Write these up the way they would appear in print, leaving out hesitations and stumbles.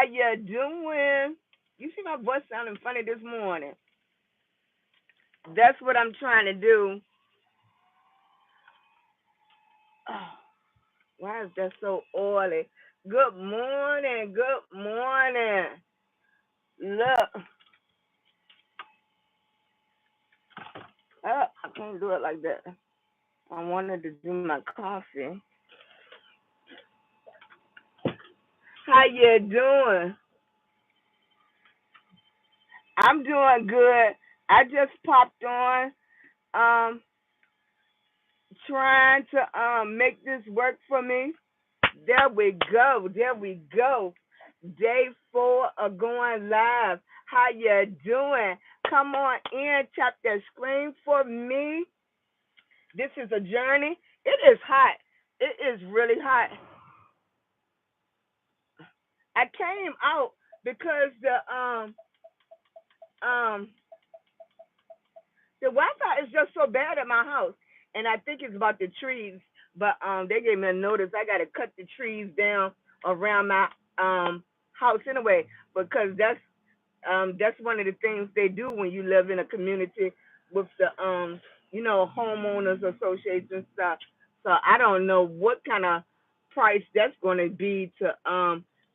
How you doing? You see my voice sounding funny this morning. That's what I'm trying to do. Oh, why is that so oily? Good morning. Good morning. Look, I can't do it like that. I wanted to do my coffee. How you doing? I'm doing good. I just popped on, um, trying to make this work for me. There we go. There we go. Day 4 of going live. How you doing? Come on in. Tap that screen for me. This is a journey. It is hot. It is really hot. I came out because um the Wi-Fi is just so bad at my house, and I think it's about the trees. But they gave me a notice. I got to cut the trees down around my house anyway, because that's one of the things they do when you live in a community with the homeowners association stuff. So I don't know what kind of price that's going to be to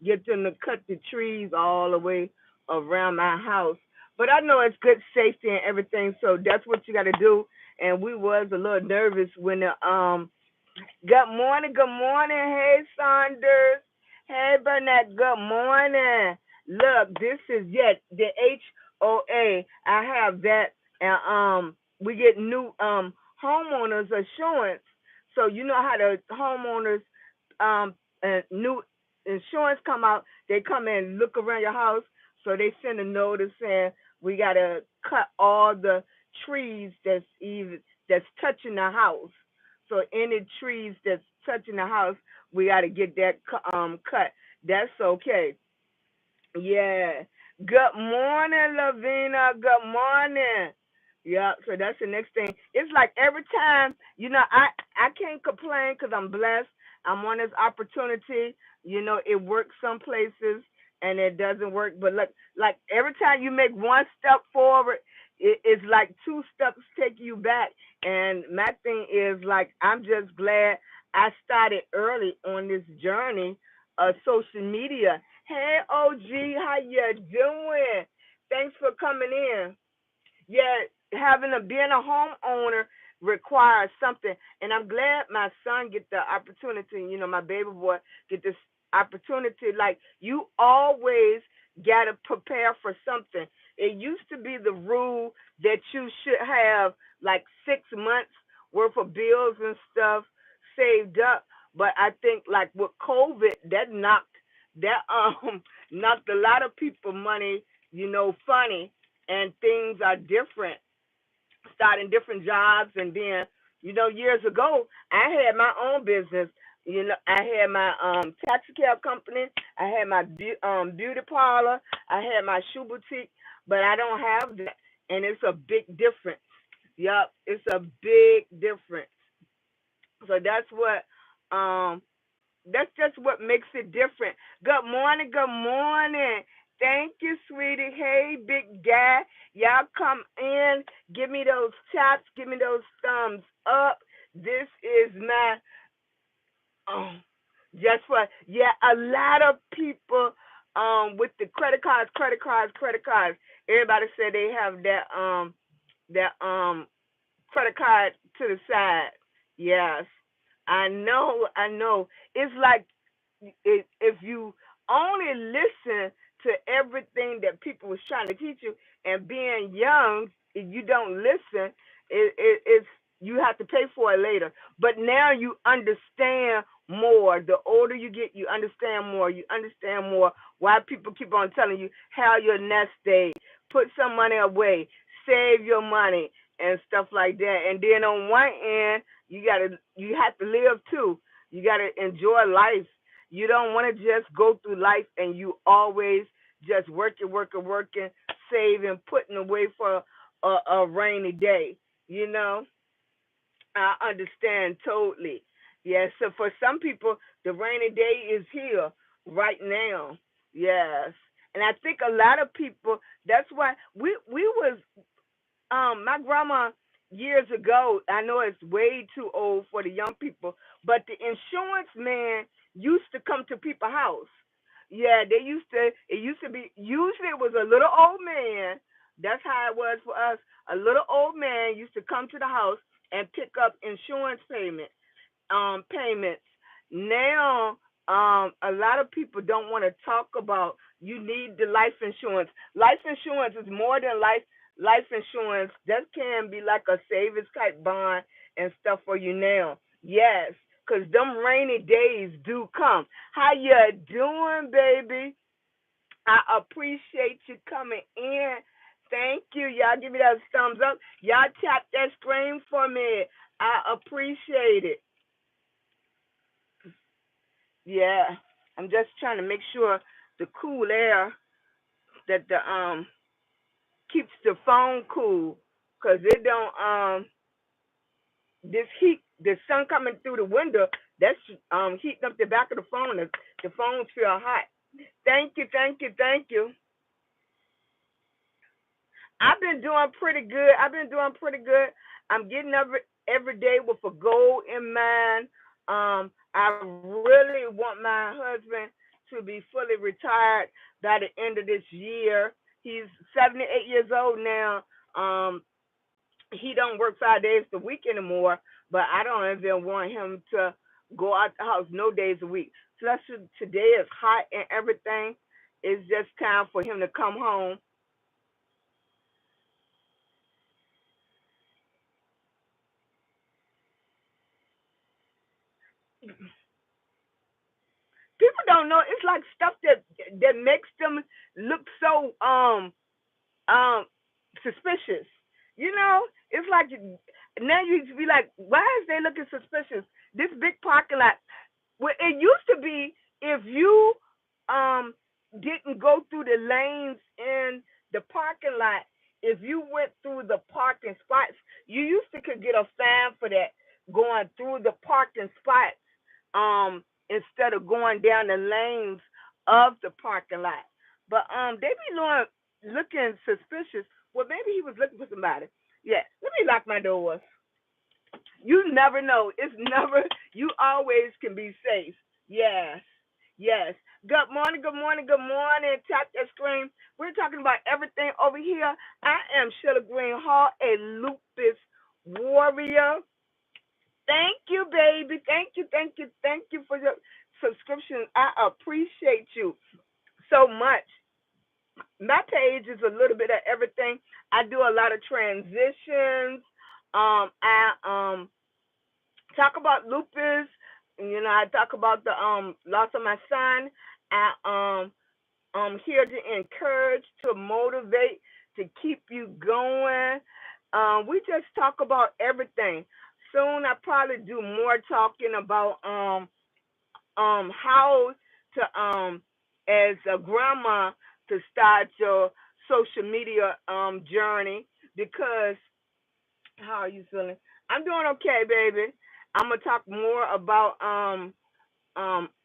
get them to cut the trees all the way around my house. But I know it's good safety and everything, so that's what you got to do. And we was a little nervous when the good morning, hey Saunders, hey Burnett, good morning. Look, this is yet the HOA. I have that, and we get new homeowners assurance. So you know how the homeowners new insurance come out. They come and look around your house. So they send a notice saying we gotta cut all the trees that's touching the house. So any trees that's touching the house, we gotta get that cut. That's okay. Yeah. Good morning, Lavina. Good morning. Yeah, so that's the next thing. It's like every time, I can't complain because I'm blessed. I'm on this opportunity. It works some places and it doesn't work. But look, like every time you make one step forward, it's like two steps take you back. And my thing is like I'm just glad I started early on this journey of social media. Hey, OG, how you doing? Thanks for coming in. Yeah, being a homeowner requires something, and I'm glad my son get the opportunity. My baby boy get this opportunity. Like you always gotta prepare for something. It used to be the rule that you should have like 6 months worth of bills and stuff saved up, but I think like with COVID, that knocked a lot of people money. Funny, and things are different, starting different jobs. And then, years ago, I had my own business. I had my taxi cab company. I had my beauty parlor. I had my shoe boutique, but I don't have that. And it's a big difference. Yup, it's a big difference. So that's just what makes it different. Good morning, good morning. Thank you, sweetie. Hey, big guy. Y'all come in. Give me those taps. Give me those thumbs up. This is my oh, just for yeah. A lot of people with the credit cards. Everybody said they have that credit card to the side. Yes, I know. It's like if you only listen to everything that people was trying to teach you, and being young, if you don't listen, it's you have to pay for it later. But now you understand more. The older you get, you understand more. You understand more why people keep on telling you how your nest egg, put some money away, save your money, and stuff like that. And then on one end, you have to live too. You gotta enjoy life. You don't want to just go through life and you always just working, saving, putting away for a rainy day. You know, I understand totally. Yeah, so for some people, the rainy day is here right now. Yes. And I think a lot of people, that's why we was my grandma years ago, I know it's way too old for the young people, but the insurance man used to come to people's house. Yeah, they used to, it used to be, usually it was a little old man. That's how it was for us. A little old man used to come to the house and pick up insurance payments. Now, a lot of people don't want to talk about you need the life insurance. Life insurance is more than life insurance. That can be like a savings type bond and stuff for you now. Yes, cause them rainy days do come. How you doing, baby? I appreciate you coming in. Thank you. Y'all give me that thumbs up. Y'all tap that screen for me. I appreciate it. Yeah, I'm just trying to make sure the cool air that the keeps the phone cool, cause it don't this heat, the sun coming through the window, that's heating up the back of the phone. The phones feel hot. Thank you, thank you, thank you. I've been doing pretty good. I've been doing pretty good. I'm getting up every day with a goal in mind. I really want my husband to be fully retired by the end of this year. He's 78 years old now. He don't work 5 days a week anymore, but I don't even want him to go out the house no days a week. Plus, today is hot and everything. It's just time for him to come home. People don't know. It's like stuff that makes them look so um suspicious. You know, it's like now you be like, why is they looking suspicious? This big parking lot. Well, it used to be if you um didn't go through the lanes in the parking lot, if you went through the parking spots, you used to could get a fine for that going through the parking spots instead of going down the lanes of the parking lot. But they be looking suspicious. Well, maybe he was looking for somebody. Yeah, let me lock my doors. You never know. It's never. You always can be safe. Yes. Yes. Good morning. Good morning. Good morning. Tap that screen. We're talking about everything over here. I am SheilagreenHall, a lupus warrior. Thank you, baby. Thank you. Thank you. Thank you for your subscription. I appreciate you so much. My page is a little bit of everything. I do a lot of transitions. I talk about lupus. You know, I talk about the loss of my son. I'm here to encourage, to motivate, to keep you going. We just talk about everything. Soon I probably do more talking about how to as a grandma to start your social media journey because how are you feeling? I'm doing okay, baby. I'm gonna talk more about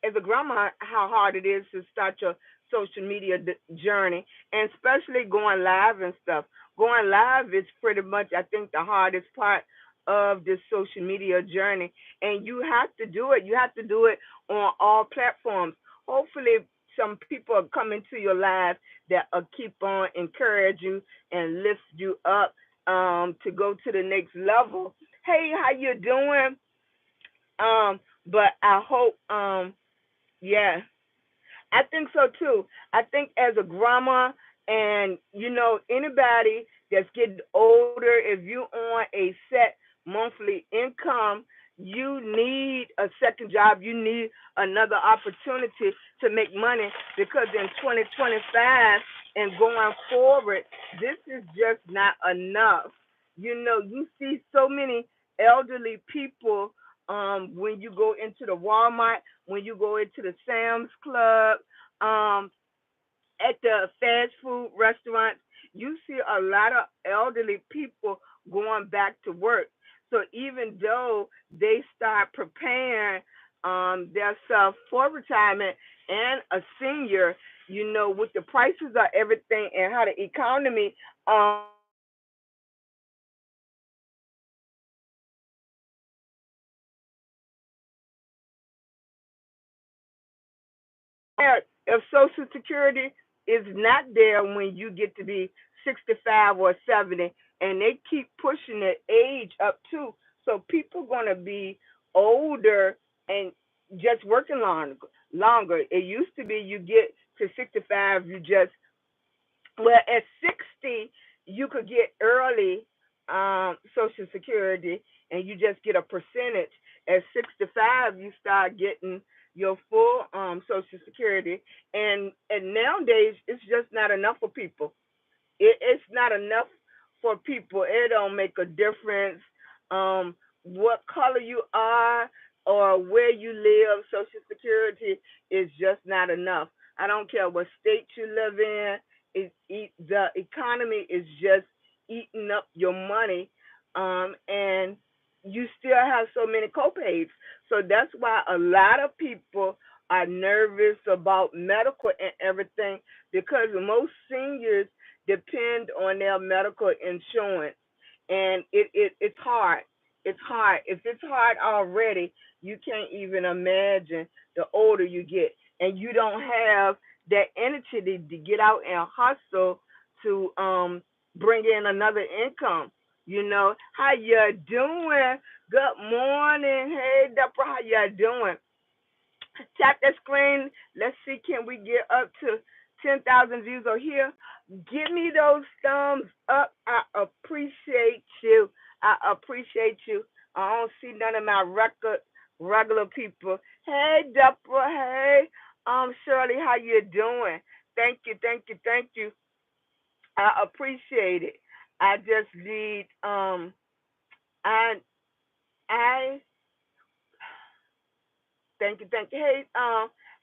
as a grandma how hard it is to start your social media journey, and especially going live and stuff. Going live is pretty much, I think, the hardest part of this social media journey, and you have to do it. You have to do it on all platforms. Hopefully, some people are coming to your live that keep on encourage you and lift you up to go to the next level. Hey, how you doing? But I hope, yeah, I think so too. I think as a grandma, and anybody that's getting older, if you on a set monthly income, you need a second job. You need another opportunity to make money because in 2025 and going forward, this is just not enough. You see so many elderly people when you go into the Walmart, when you go into the Sam's Club, um, at the fast food restaurants, you see a lot of elderly people going back to work. So even though they start preparing themselves for retirement and a senior, with the prices of everything and how the economy um if Social Security is not there when you get to be 65 or 70, and they keep pushing the age up too, so people gonna be older and just working longer. It used to be you get to 65, you just well, at 60, you could get early Social Security and you just get a percentage. At 65, you start getting your full Social Security. And nowadays, it's just not enough for people. It's not enough for people. It don't make a difference what color you are or where you live. Social Security is just not enough. I don't care what state you live in. The economy is just eating up your money, and you still have so many copays. So that's why a lot of people are nervous about medical and everything because most seniors depend on their medical insurance, and it's hard. It's hard. If it's hard already, you can't even imagine the older you get, and you don't have that energy to get out and hustle to bring in another income. How you doing? Good morning. Hey, Deborah, how you doing? Tap that screen. Let's see, can we get up to 10,000 views or here? Give me those thumbs up. I appreciate you. I appreciate you. I don't see none of my regular people. Hey, Deborah. Hey, Shirley, how you doing? Thank you, thank you, thank you. I appreciate it. I just need I I thank you, thank you.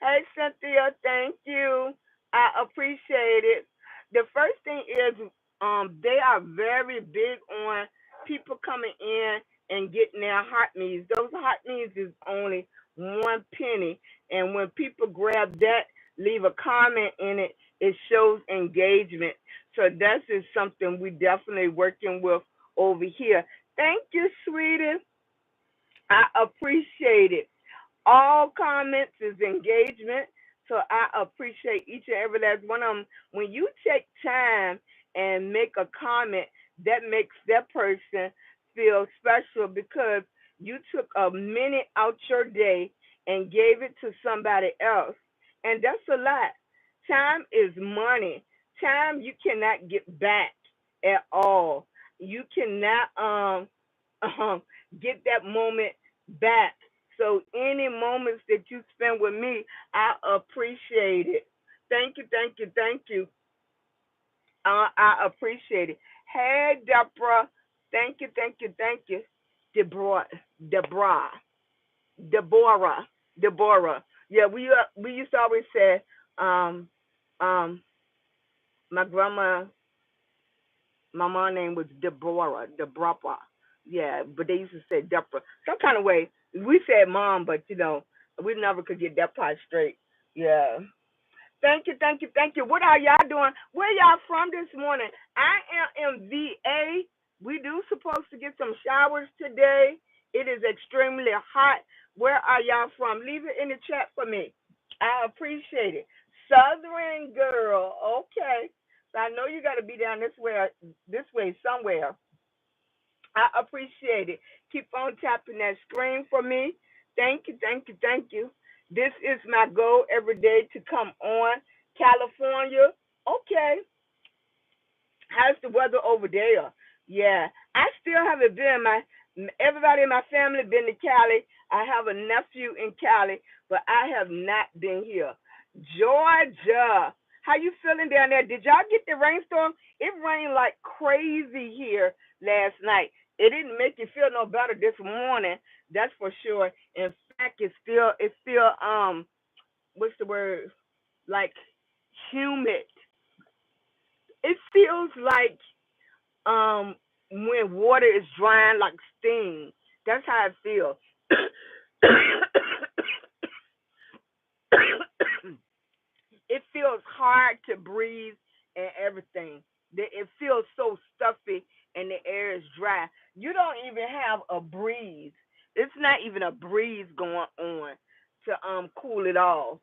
Hey, Cynthia, thank you. I appreciate it. The first thing is, they are very big on people coming in and getting their hot meals. Those hot meals is only 1 penny, and when people grab that, leave a comment in it, it shows engagement. So that is something we definitely working with over here. Thank you, sweetie. I appreciate it. All comments is engagement. So I appreciate each and every last one of them. When you take time and make a comment, that makes that person feel special because you took a minute out your day and gave it to somebody else. And that's a lot. Time is money. Time you cannot get back at all. You cannot um get that moment back. So any moments that you spend with me, I appreciate it. Thank you, thank you, thank you. I appreciate it. Hey, Deborah. Thank you, thank you, thank you. Deborah, Deborah, Deborah, Deborah. Yeah, we used to always say, um, um, my grandma, my mom name was Deborah, Deborah. Yeah, but they used to say Deborah. Some kind of way. We said mom, but we never could get that part straight. Yeah. Thank you, thank you, thank you. What are y'all doing? Where y'all from this morning? I am in VA. We do supposed to get some showers today. It is extremely hot. Where are y'all from? Leave it in the chat for me. I appreciate it. Southern girl. Okay. So I know you got to be down this way somewhere. I appreciate it. Keep on tapping that screen for me. Thank you, thank you, thank you. This is my goal every day to come on. California, okay. How's the weather over there? Yeah, I still haven't been. Everybody in my family been to Cali. I have a nephew in Cali, but I have not been here. Georgia, how you feeling down there? Did y'all get the rainstorm? It rained like crazy here last night. It didn't make you feel no better this morning. That's for sure. In fact, it's still what's the word? Like humid. It feels like when water is drying like steam. That's how it feels. It feels hard to breathe and everything. It feels so stuffy and the air is dry. You don't even have a breeze. It's not even a breeze going on to cool it off.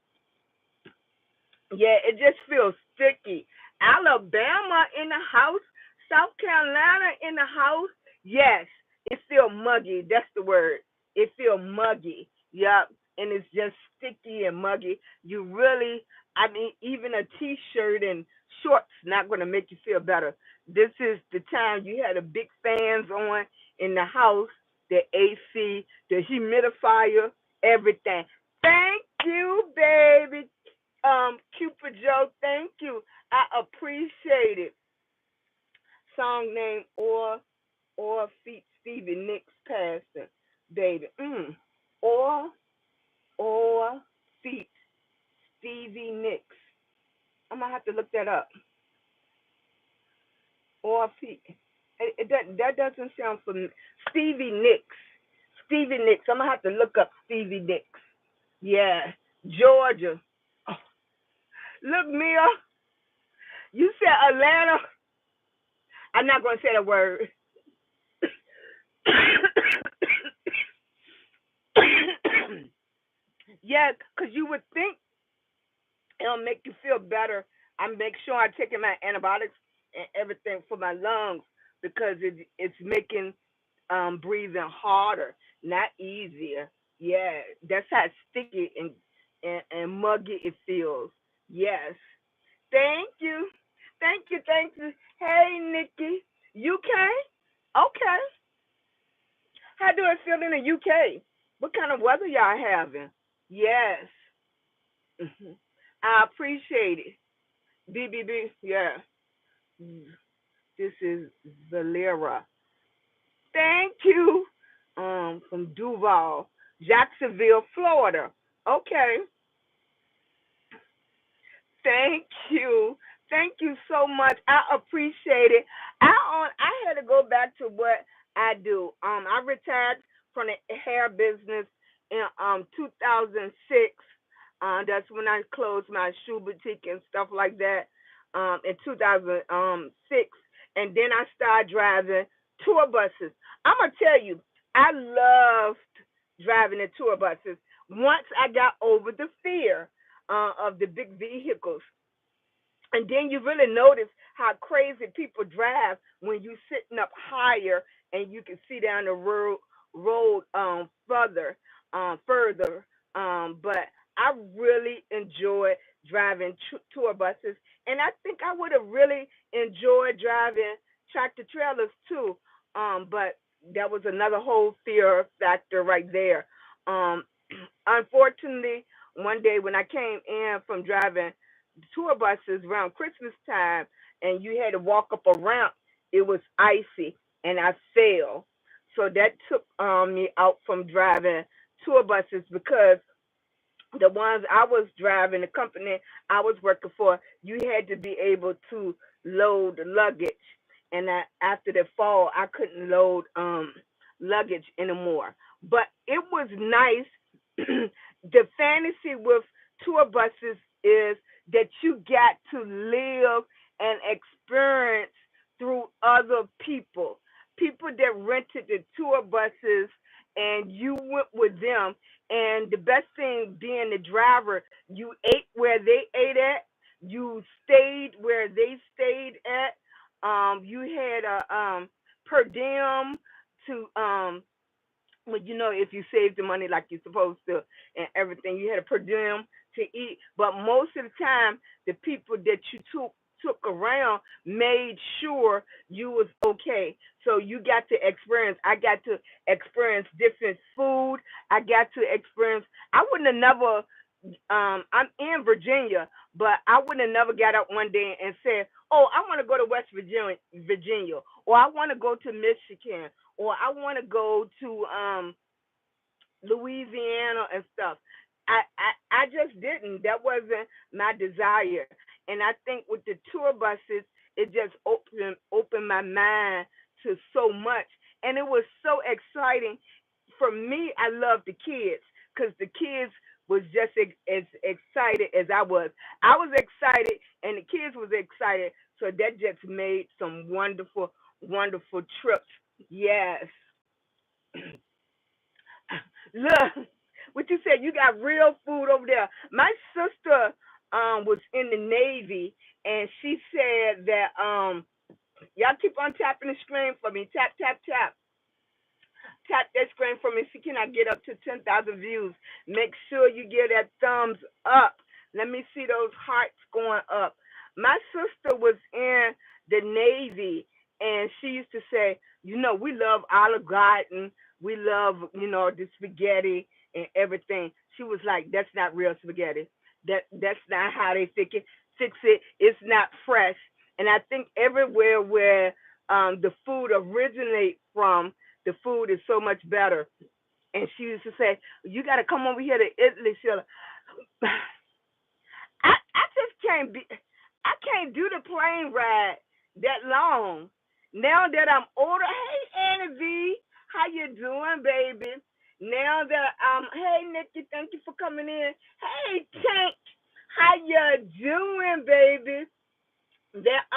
Yeah, it just feels sticky. Alabama in the house, South Carolina in the house. Yes, it feel muggy. That's the word. It feel muggy. Yep, and it's just sticky and muggy. You really, I mean, even a t-shirt and shorts not gonna make you feel better. This is the time you had the big fans on in the house, the AC, the humidifier, everything. Thank you, baby. Cupid Joe, thank you. I appreciate it. Song name or feat Stevie Nicks passing, baby. Or feat Stevie Nicks. I'm gonna have to look that up. Or feat. That doesn't sound familiar. Stevie Nicks. Stevie Nicks. I'm gonna have to look up Stevie Nicks. Yeah, Georgia. Oh, look, Mia, you said Atlanta. I'm not gonna say the word. Yeah, because you would think it'll make you feel better. I make sure I'm taking my antibiotics and everything for my lungs because it's making breathing harder, not easier. Yeah, that's how sticky and muggy it feels. Yes. Thank you. Thank you. Thank you. Hey, Nikki. UK? Okay. How do it feel in the UK? What kind of weather y'all having? Yes. Mhm. I appreciate it. BBB, yeah. Mm. This is Valera. Thank you. From Duval, Jacksonville, Florida. Okay. Thank you. Thank you so much. I appreciate it. I had to go back to what I do. I retired from the hair business in 2006. That's when I closed my shoe boutique and stuff like that. In 2006, and then I started driving tour buses. I'm gonna tell you, I loved driving the tour buses. Once I got over the fear of the big vehicles. And then you really notice how crazy people drive when you sitting up higher and you can see down the road further. But I really enjoy driving tour buses, and I think I would have really enjoyed driving tractor trailers too. But that was another whole fear factor right there. Um, Unfortunately, one day when I came in from driving tour buses around Christmas time and you had to walk up a ramp, it was icy and I fell. So that took me out from driving tour buses because the ones I was driving, the company I was working for, you had to be able to load luggage. And after the fall, I couldn't load luggage anymore. But it was nice. The fantasy with tour buses is that you got to live and experience through other people. People that rented the tour buses and you went with them. And the best thing being the driver, you ate where they ate at, you stayed where they stayed at. You had a per diem to well, if you save the money like you're supposed to and everything, you had a per diem to eat. But most of the time, the people that you took around made sure you was okay. So you got to experience. I got to experience different food. I got to experience. I wouldn't have never. I'm in Virginia, but I wouldn't have never got up one day and said, "Oh, I want to go to West Virginia, or I want to go to Michigan, or I want to go to Louisiana and stuff." I just didn't. That wasn't my desire. And I think with the tour buses, it just opened my mind to so much. And it was so exciting. For me, I love the kids because the kids was just as excited as I was. I was excited, and the kids was excited. So that just made some wonderful, wonderful trips. Yes. Look, what you said, you got real food over there. My sister was in the Navy, and she said that y'all keep on tapping the screen for me. Tap, tap, tap. Tap that screen for me. See, can I get up to 10,000 views? Make sure you give that thumbs up. Let me see those hearts going up. My sister was in the Navy, and she used to say, we love Olive Garden. We love, the spaghetti and everything. She was like, that's not real spaghetti. That's not how they fix it. It's not fresh. And I think everywhere where the food originates from, the food is so much better. And she used to say, you got to come over here to Italy, Sheila. I just I can't do the plane ride that long. Now that I'm older, hey Annie V, how you doing, baby? Now that hey Nikki, thank you for coming in. Hey Tank, how you doing, baby? That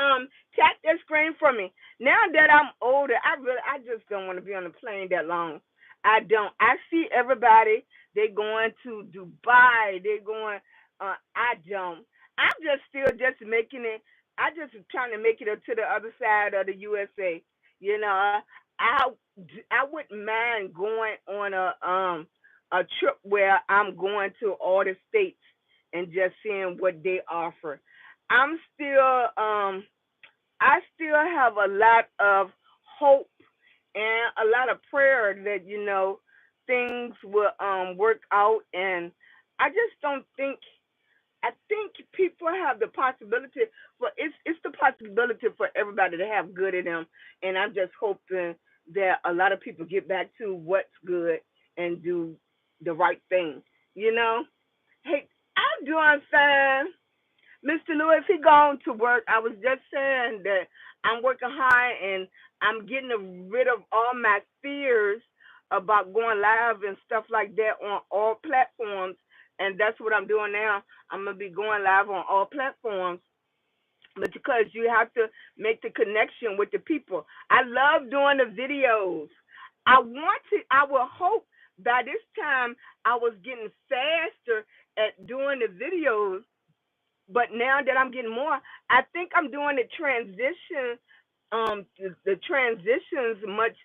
tap that screen for me. Now that I'm older, I just don't want to be on the plane that long. I don't. I see everybody. They going to Dubai. They going. I don't. I'm just still just making it. I just trying to make it up to the other side of the USA. You know, I I wouldn't mind going on a trip where I'm going to all the states and just seeing what they offer. I'm still I still have a lot of hope and a lot of prayer that things will work out, and I just don't think I think people have the possibility for it's the possibility for everybody to have good in them, and I'm just hoping that a lot of people get back to what's good and do the right thing. You know, hey, I'm doing fine. Mr. Lewis, he gone to work. I was just saying that I'm working hard and I'm getting rid of all my fears about going live and stuff like that on all platforms. And that's what I'm doing now. I'm going to be going live on all platforms, but because you have to make the connection with the people. I love doing the videos. I will hope by this time I was getting faster at doing the videos, but now that I'm getting more, I think I'm doing the transitions much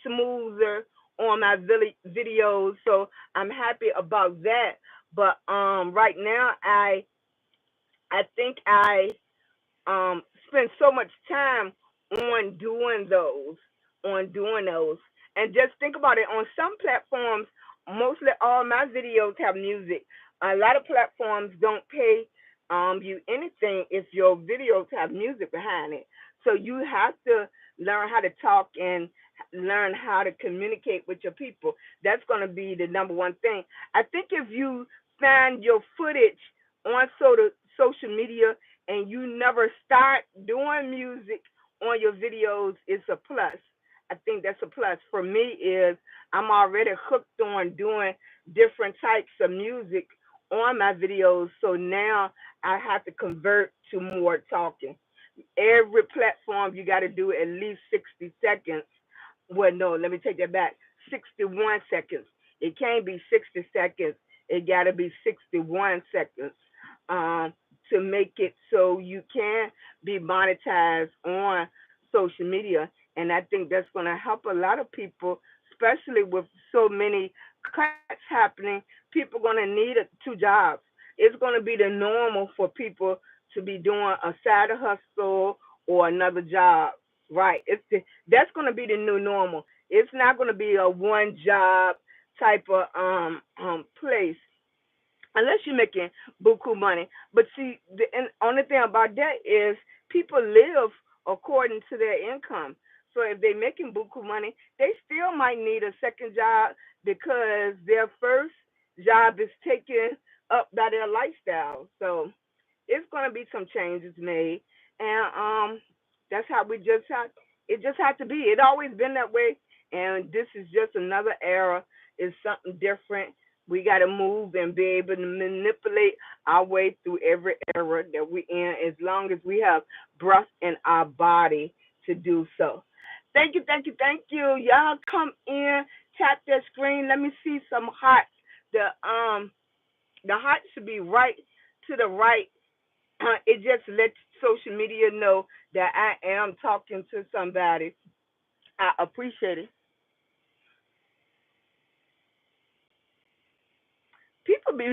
smoother on my videos. So I'm happy about that. But right now, I think I spend so much time on doing those. And just think about it. On some platforms, mostly all my videos have music. A lot of platforms don't pay you anything if your videos have music behind it. So you have to learn how to talk and learn how to communicate with your people. That's going to be the number one thing. I think if you find your footage on social media and you never start doing music on your videos, it's a plus. I think that's a plus for me. Is I'm already hooked on doing different types of music on my videos, so now I have to convert to more talking. Every platform you got to do at least 60 seconds. Well, no, let me take that back. 61 seconds. It can't be 60 seconds. It got to be 61 seconds to make it so you can be monetized on social media. And I think that's going to help a lot of people, especially with so many cuts happening. People are going to need two jobs. It's going to be the normal for people to be doing a side hustle or another job, right? That's going to be the new normal. It's not going to be a one job type of place unless you're making buku money. But see, and only thing about that is people live according to their income. So if they're making buku money, they still might need a second job because their first job is taken up by their lifestyle. So it's going to be some changes made, and that's how we just have. It just had to be. It always been that way, and this is just another era. It's something different. We got to move and be able to manipulate our way through every era that we're in as long as we have breath in our body to do so. Thank you, thank you, thank you. Y'all come in, tap that screen. Let me see some hearts. The heart should be right to the right. It just lets social media know that I am talking to somebody. I appreciate it. People be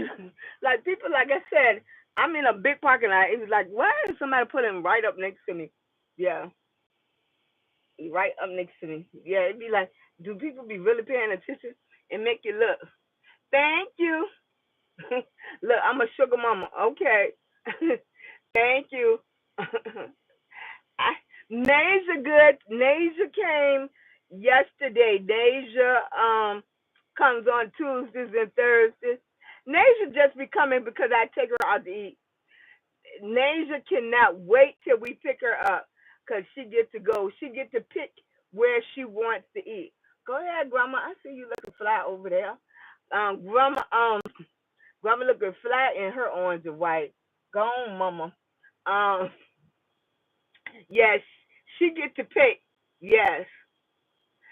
people like I said, I'm in a big parking lot. It was like, why is somebody putting right up next to me? Yeah, right up next to me. Yeah, it'd be like, do people be really paying attention and make you look? Thank you. Look, I'm a sugar mama. Okay. Thank you. I, Nasia good. Nasia came yesterday. Nasia comes on Tuesdays and Thursdays. Nasia just be coming because I take her out to eat. Nasia cannot wait till we pick her up because she get to go. She get to pick where she wants to eat. Go ahead, Grandma. I see you looking fly over there. Grandma looking fly in her orange and white. Go on, Mama. Um, yes, she get to pick. Yes,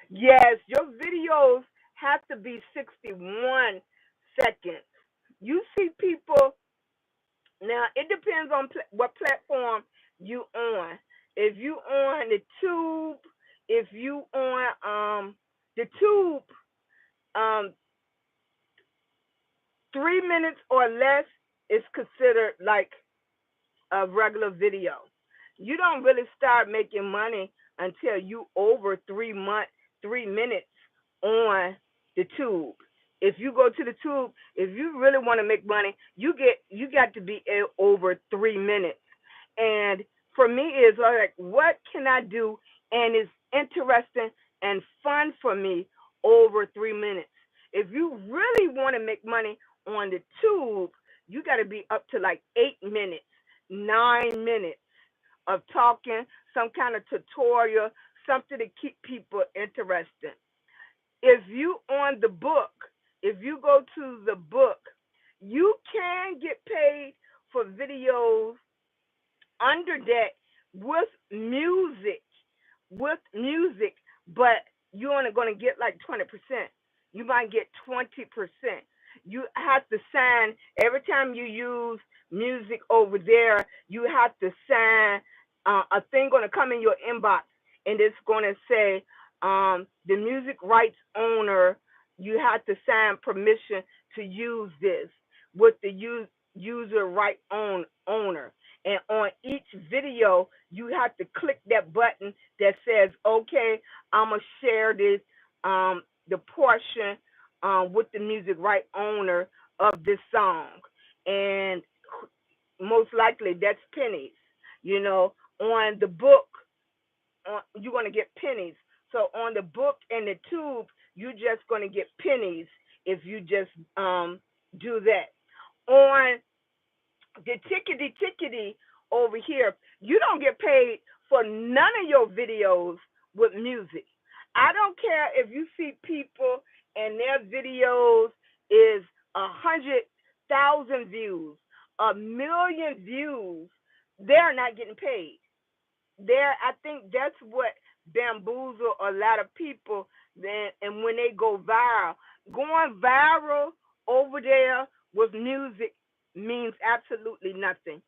yes. Your videos have to be 61 seconds. You see people now. It depends on what platform you on. If you on the tube, if you on the tube, um 3 minutes or less is considered like a regular video. You don't really start making money until you over 3 months, 3 minutes on the tube. If you go to the tube, if you really want to make money, you got to be over 3 minutes. And for me, is like, what can I do? And it's interesting and fun for me over 3 minutes. If you really want to make money on the tube, you got to be up to like 8 minutes, 9 minutes of talking, some kind of tutorial, something to keep people interested. If you on the book, if you go to the book, you can get paid for videos under that with music, but you're only going to get like 20%. You might get 20%. You have to sign every time you use music over there. You have to sign a thing going to come in your inbox, and it's going to say the music rights owner. You have to sign permission to use this with the user right owner. And on each video, you have to click that button that says, okay, I'm going to share this, the portion with the music right owner of this song. And most likely that's pennies. On the book, you're going to get pennies. So on the book and the tube, you're just going to get pennies if you just do that. On the tickety over here, you don't get paid for none of your videos with music. I don't care if you see people and their videos is 100,000 views, 1,000,000 views. They're not getting paid. I think that's what bamboozle a lot of people. Then, and when they going viral over there with music means absolutely nothing.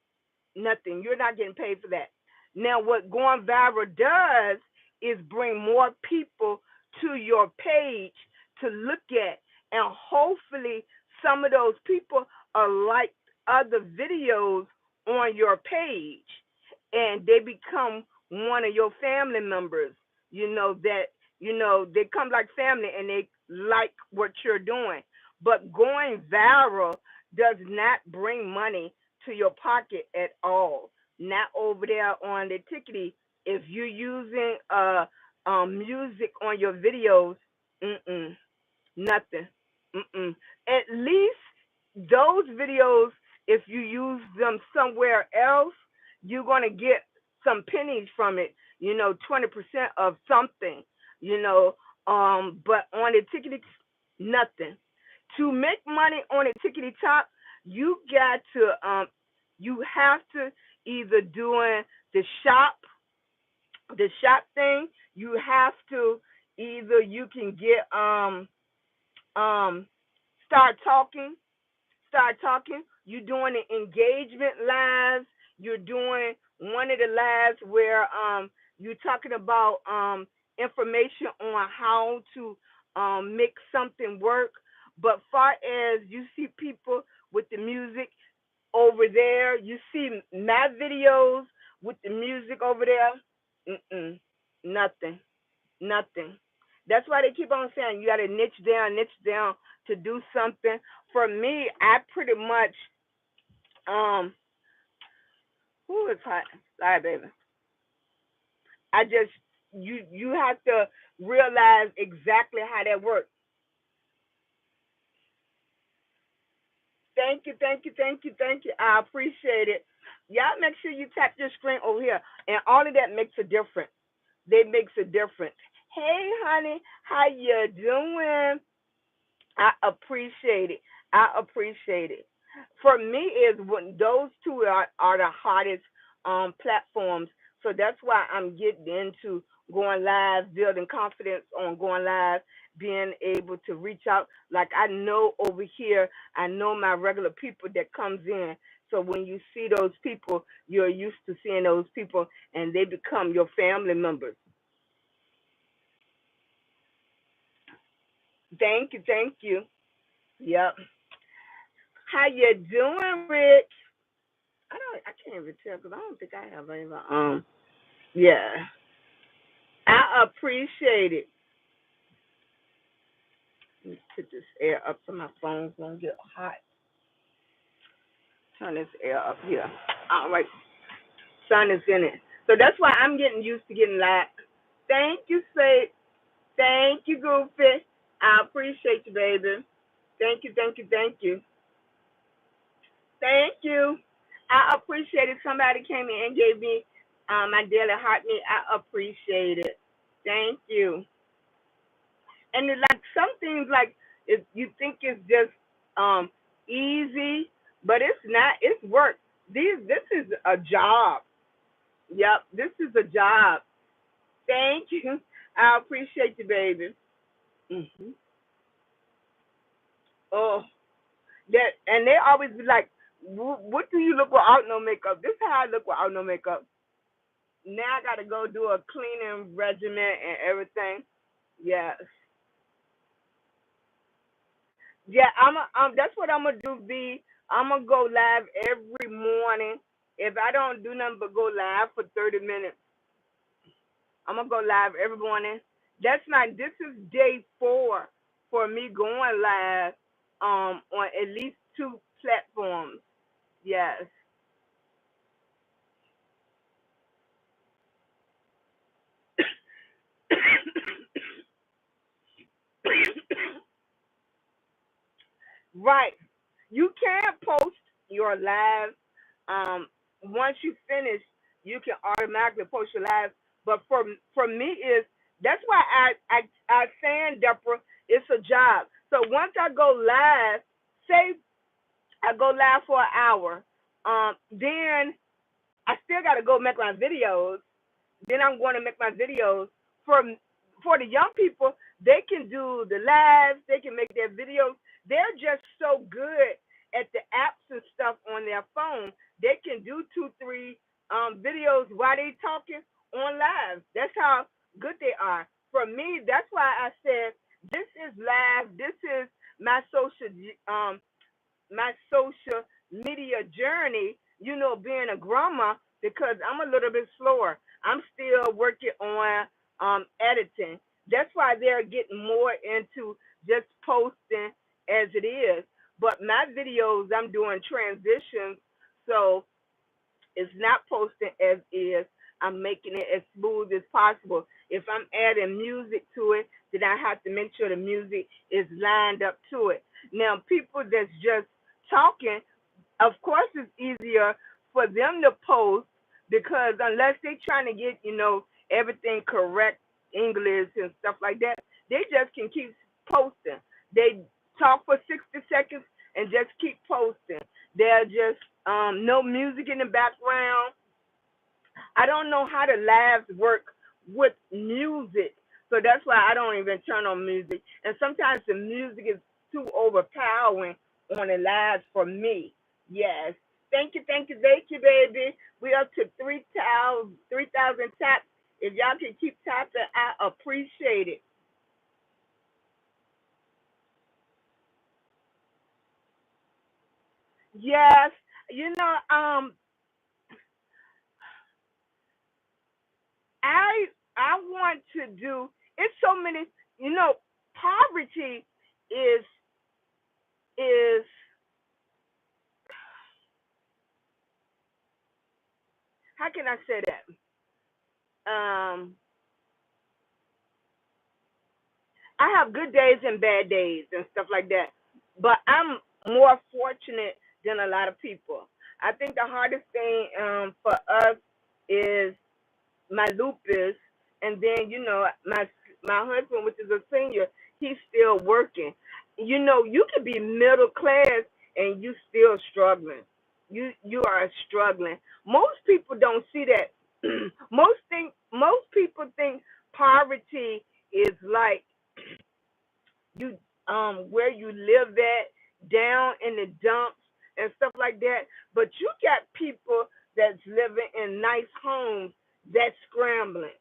Nothing. You're not getting paid for that. Now, what going viral does is bring more people to your page to look at, and hopefully some of those people are like other videos on your page, and they become one of your family members. They come like family, and they like what you're doing. But going viral does not bring money to your pocket at all. Not over there on the tickety. If you're using music on your videos, nothing. At least those videos, if you use them somewhere else, you're gonna get some pennies from it. 20% of something. But on the tickety, nothing. To make money on a tickety top, you got to you have to either doing the shop the shop thing. You have to either you can get um start talking start talking. You're doing the engagement lives. You're doing one of the lives where you're talking about information on how to make something work. But far as you see people with the music over there, you see my videos with the music over there. Mm-mm, nothing, nothing. That's why they keep on saying you got to niche down to do something. For me, I pretty much um, who is hot? Sorry, baby. I just you have to realize exactly how that works. Thank you, thank you, thank you, thank you. I appreciate it. Y'all make sure you tap your screen over here, and all of that makes a difference. They makes a difference. Hey, honey, how you doing? I appreciate it. I appreciate it. For me, is when those two are the hottest platforms. So that's why I'm getting into going live, building confidence on going live, being able to reach out. Like I know over here, I know my regular people that comes in. So when you see those people, you're used to seeing those people, and they become your family members. Thank you, thank you. Yep. How you doing, Rick? I can't even tell because I don't think I have any. Yeah, I appreciate it. Let me put this air up so my phone's gonna get hot. Turn this air up here. All right, sun is in it, so that's why I'm getting used to getting light. Thank you, Say. Thank you, Goofy. I appreciate you, baby. Thank you, thank you, thank you, thank you. I appreciate it. Somebody came in and gave me my daily heart meat. I appreciate it. Thank you. And it's like some things like if you think it's just easy, but it's not. It's work. This is a job. Yep, this is a job. Thank you. I appreciate you, baby. Oh, that and they always be like, "What do you look without no makeup?" This is how I look without no makeup. Now I gotta go do a cleaning regimen and everything. Yes. Yeah, that's what I'm gonna do. I'm gonna go live every morning. If I don't do nothing but go live for 30 minutes, I'm gonna go live every morning. That's my. This is day 4 for me going live on at least 2 platforms. Yes. Right. You can post your live. Once you finish, you can automatically post your live. But for me is that's why I saying Deborah, it's a job. So once I go live, say I go live for an hour, then I still got to go make my videos. Then I'm going to make my videos for for the young people. They can do the lives. They can make their videos. They're just so good at the apps and stuff on their phone. They can do 2, 3 videos while they talking on live. That's how good they are. For me, that's why I said this is live. This is my um my social media journey, being a grandma because I'm a little bit slower. I'm still working on editing. That's why they're getting more into just posting as it is. But my videos, I'm doing transitions, so it's not posting as is. I'm making it as smooth as possible. If I'm adding music to it, then I have to make sure the music is lined up to it. Now, people that's just talking, of course, it's easier for them to post because unless they're trying to get, everything correct, English and stuff like that, they just can keep posting. They talk for 60 seconds and just keep posting. They're just no music in the background. I don't know how the labs work with music, so that's why I don't even turn on music. And sometimes the music is too overpowering on the labs for me. Yes. Thank you, baby. We up to 3,000 taps. If y'all can keep tapping, I appreciate it. Yes, you know, I I want to do. It's so many. You know, poverty is is how can I say that? Um, I have good days and bad days and stuff like that, but I'm more fortunate than a lot of people. I think the hardest thing for us is my lupus, and then my husband, which is a senior, he's still working. You know, you could be middle class and you still struggling. You are struggling. Most people don't see that. Most people think poverty is like you where you live at, down in the dumps and stuff like that. But you got people that's living in nice homes that's scrambling.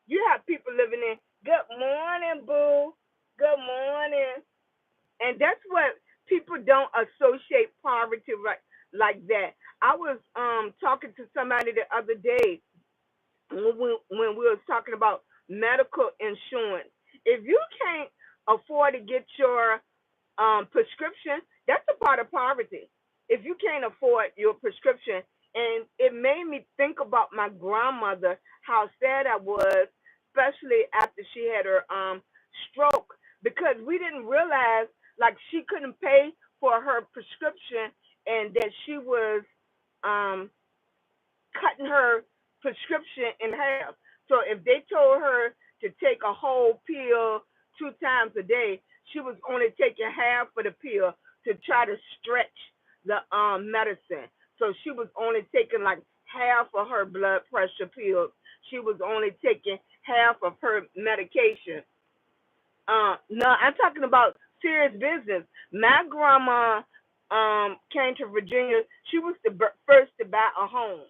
You have people living in good morning, boo. Good morning. And that's what people don't associate poverty like that. I was talking to somebody the other day when we was talking about medical insurance. If you can't afford to get your prescription, that's a part of poverty. If you can't afford your prescription, and it made me think about my grandmother, how sad I was, especially after she had her stroke, because we didn't realize like she couldn't pay for her prescription, and that she was um, cutting her prescription in half. So if they told her to take a whole pill 2 times a day, she was only taking half of the pill to try to stretch the medicine. So she was only taking like half of her blood pressure pills. She was only taking half of her medication. No, I'm talking about serious business. My grandma came to Virginia. She was the first to buy a home.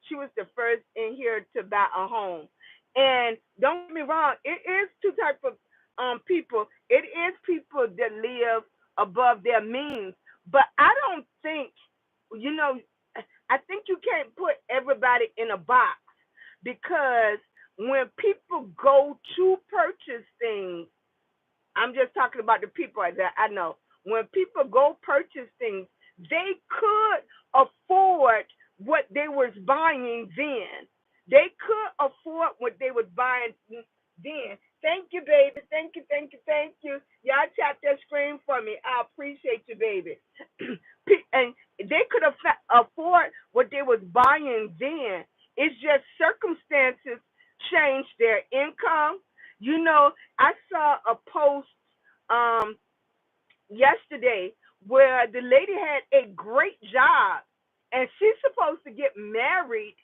She was the first in here to buy a home. And don't get me wrong, it is two type of people. It is people that live above their means. But I don't think, you know, I think you can't put everybody in a box, because when people go to purchase things, I'm just talking about the people that I know. When people go purchase things, they could afford what they was buying then. They could afford what they was buying then. Thank you, baby. Thank you. Y'all tap that screen for me. I appreciate you, baby. And they could afford what they was buying then. It's just circumstances changed their income. You know, I saw a post um, yesterday where the lady had a great job, and she's supposed to get married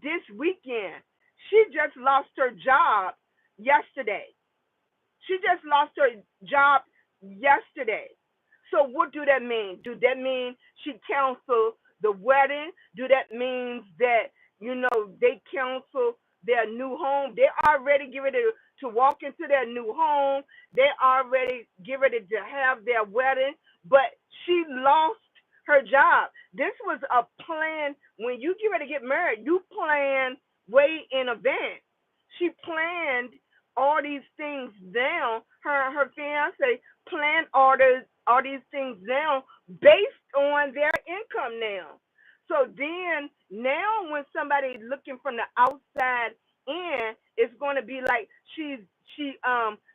this weekend. She just lost her job yesterday. She just lost her job yesterday. So what do that mean? Do that mean she canceled the wedding? Do that mean that they cancel their new home? They already get ready to walk into their new home. They already get ready to have their wedding, but she lost her job. This was a plan. When you get ready to get married, you plan way in advance. She planned all these things down. Her fiance planned all these things down based on their income now. So then now when somebody looking from the outside in, it's going to be like she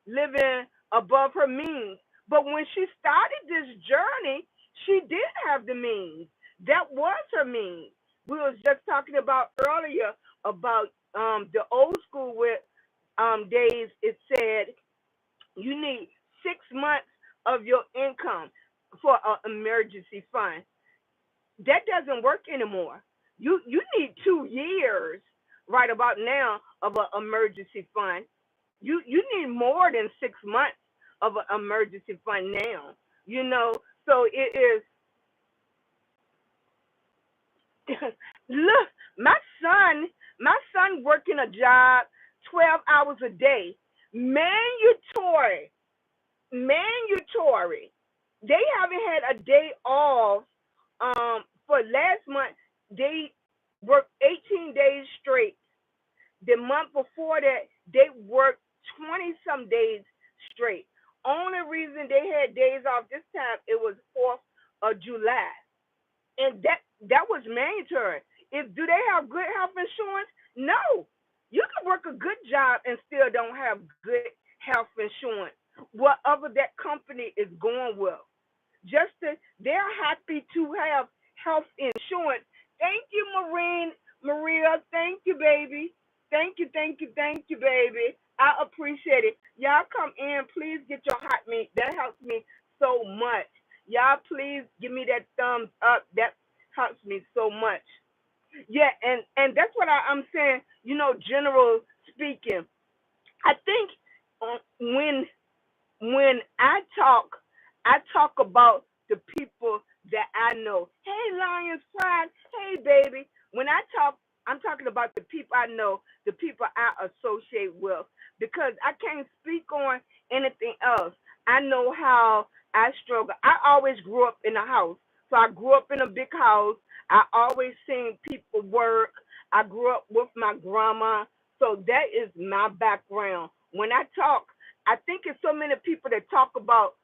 living above her means. But when she started this journey, she did have the means. That was her means. We was just talking about earlier about the old school with days. It said you need 6 months of your income for an emergency fund. That doesn't work anymore. You need 2 years right about now of an emergency fund. You need more than 6 months of an emergency fund now. You know, so it is. Look, my my son working a job 12 hours a day, mandatory, mandatory. They haven't had a day off. For last month, they worked 18 days straight. The month before that, they worked 20 some days straight. Only reason they had days off this time, it was 4th of July, and that was mandatory. If do they have good health insurance? No. You can work a good job and still don't have good health insurance. Whatever that company is going with, just to, they're happy to have health insurance. Thank you, Maria. Thank you, baby. Thank you, baby. I appreciate it. Y'all come in, please get your hot meat. That helps me so much. Y'all please give me that thumbs up. That helps me so much. Yeah, and that's what I'm saying. General speaking, I think when I talk about the people that I know. Hey, Lions Pride. Hey, baby. When I talk, I'm talking about the people I know, the people I associate with, because I can't speak on anything else. I know how I struggle. I always grew up in a house. So I grew up in a big house. I always seen people work. I grew up with my grandma. So that is my background. When I talk, I think it's so many people that talk about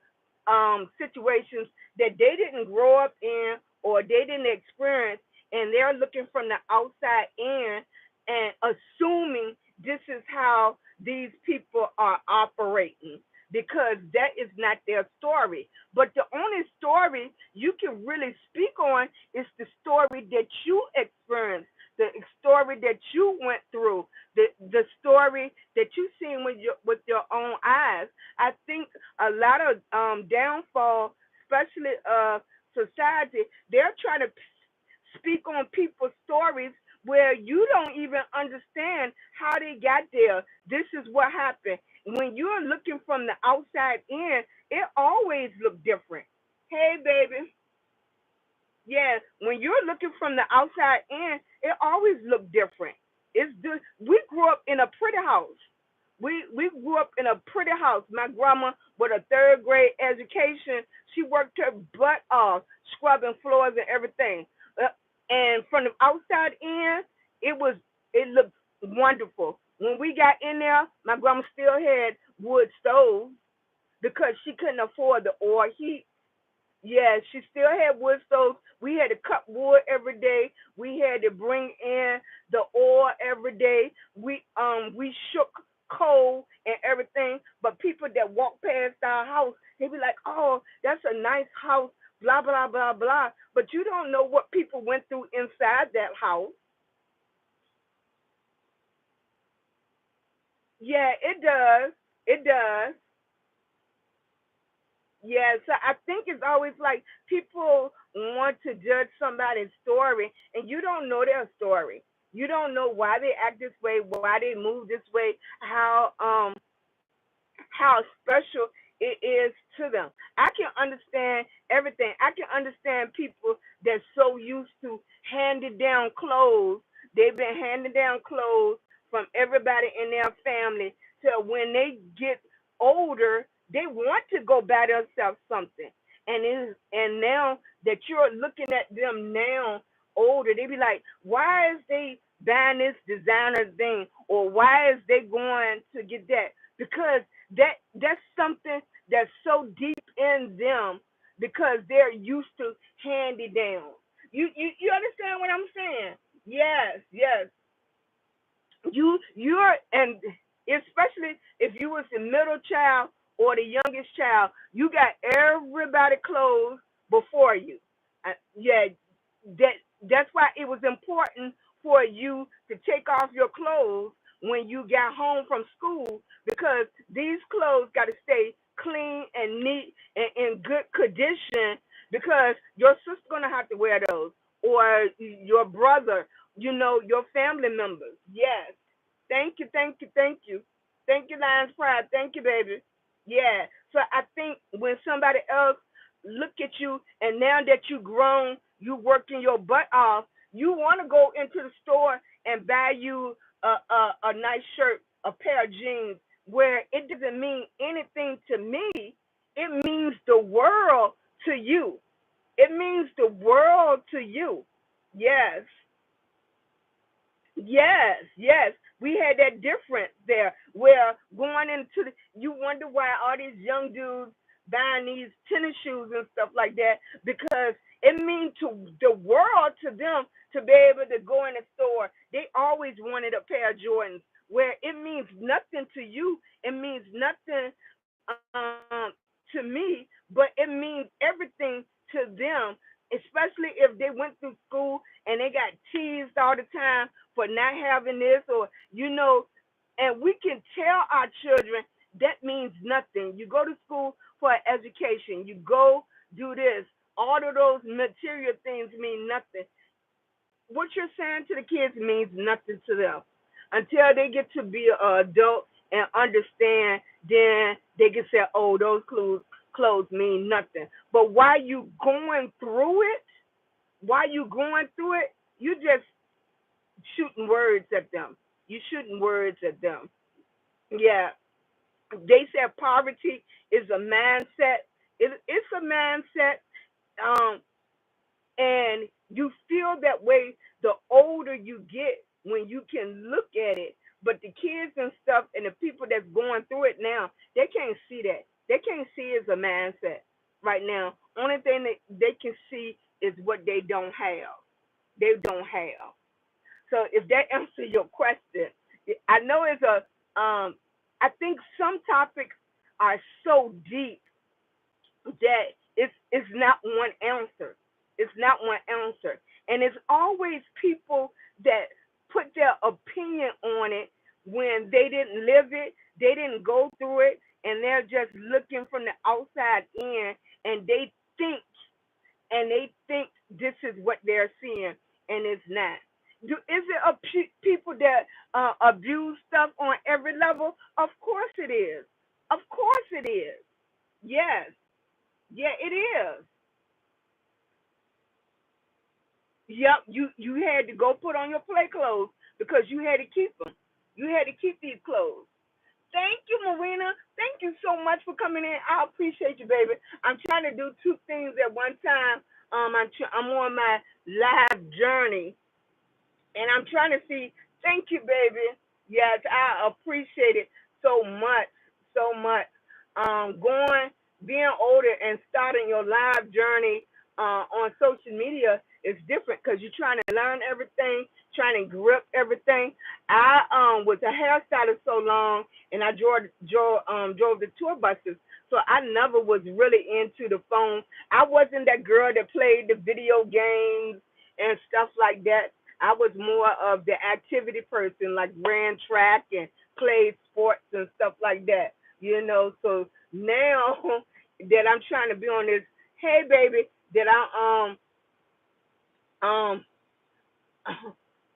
situations that they didn't grow up in or they didn't experience, and they're looking from the outside in and assuming this is how these people are operating, because that is not their story. But the only story you can really speak on is the story that you experienced, the story that you went through, the story that you seen with your own eyes. I think a lot of downfall, especially society, they're trying to speak on people's stories where you don't even understand how they got there. This is what happened. When you're looking from the outside in, it always look different. Hey, baby. Yeah, when you're looking from the outside in, it always look different. We grew up in a pretty house. We grew up in a pretty house. My grandma, with a third grade education, she worked her butt off scrubbing floors and everything. And from the outside in, it looked wonderful. When we got in there, my grandma still had wood stoves because she couldn't afford the oil heat. Yeah, she still had wood stoves. We had to cut wood every day. We had to bring in the oil every day. We shook coal and everything. But people that walk past our house, they be like, "Oh, that's a nice house." Blah blah blah blah. But you don't know what people went through inside that house. Yeah, it does. It does. Yeah, so I think it's always like people want to judge somebody's story, and you don't know their story. You don't know why they act this way, why they move this way, how special it is to them. I can understand everything. I can understand people that's so used to handed down clothes. They've been handing down clothes from everybody in their family till when they get older, they want to go buy themselves something. And now that you're looking at them now older, they be like, why is they buying this designer thing, or why is they going to get that? Because that's something that's so deep in them, because they're used to handy down. You understand what I'm saying? Yes, yes. You're, and especially if you was the middle child or the youngest child, you got everybody clothes before you. Yeah, that's why it was important for you to take off your clothes when you got home from school, because these clothes got to stay clean and neat and in good condition, because your sister's gonna have to wear those, or your brother, your family members. Yes. Thank you, thank you, thank you. Thank you, Lions Pride. Thank you, baby. Yeah. So I think when somebody else look at you, and now that you grown, you working your butt off, you want to go into the store and buy you a nice shirt, a pair of jeans, where it doesn't mean anything to me. It means the world to you. It means the world to you. Yes. Yes, yes. We had that difference there where going into you wonder why all these young dudes buying these tennis shoes and stuff like that, because it means to the world to them to be able to go in the store. They always wanted a pair of Jordans, where it means nothing to you. It means nothing to me, but it means everything to them, especially if they went through school and they got teased all the time for not having this, or and we can tell our children that means nothing. You go to school for education, you go do this. All of those material things mean nothing. What you're saying to the kids means nothing to them until they get to be an adult and understand. Then they can say, "Oh, those clothes mean nothing." But while you going through it, you just shooting words at them. You shooting words at them. Yeah, they said poverty is a mindset. It's a mindset. Um, and you feel that way the older you get when you can look at it. But the kids and stuff and the people that's going through it now, they can't see that. They can't see it as a mindset right now. Only thing that they can see is what they don't have. They don't have. So if that answers your question, I know it's a I think some topics are so deep that it's not one answer. It's not one answer. And it's always people that put their opinion on it when they didn't live it, they didn't go through it, and they're just looking from the outside in, and they think this is what they're seeing, and it's not. Is it people that abuse stuff on every level? Of course it is. Of course it is. Yes. Yeah, it is. Yep, you had to go put on your play clothes because you had to keep them. You had to keep these clothes. Thank you, Marina. Thank you so much for coming in. I appreciate you, baby. I'm trying to do two things at one time. I'm on my live journey, and I'm trying to see. Thank you, baby. Yes, I appreciate it so much, so much. Going, being older, and starting your live journey on social media is different because you're trying to learn everything, trying to grip everything. I was a hairstylist so long, and I drove the tour buses. So I never was really into the phone. I wasn't that girl that played the video games and stuff like that. I was more of the activity person, like ran track and played sports and stuff like that. So now that I'm trying to be on this, hey baby, that um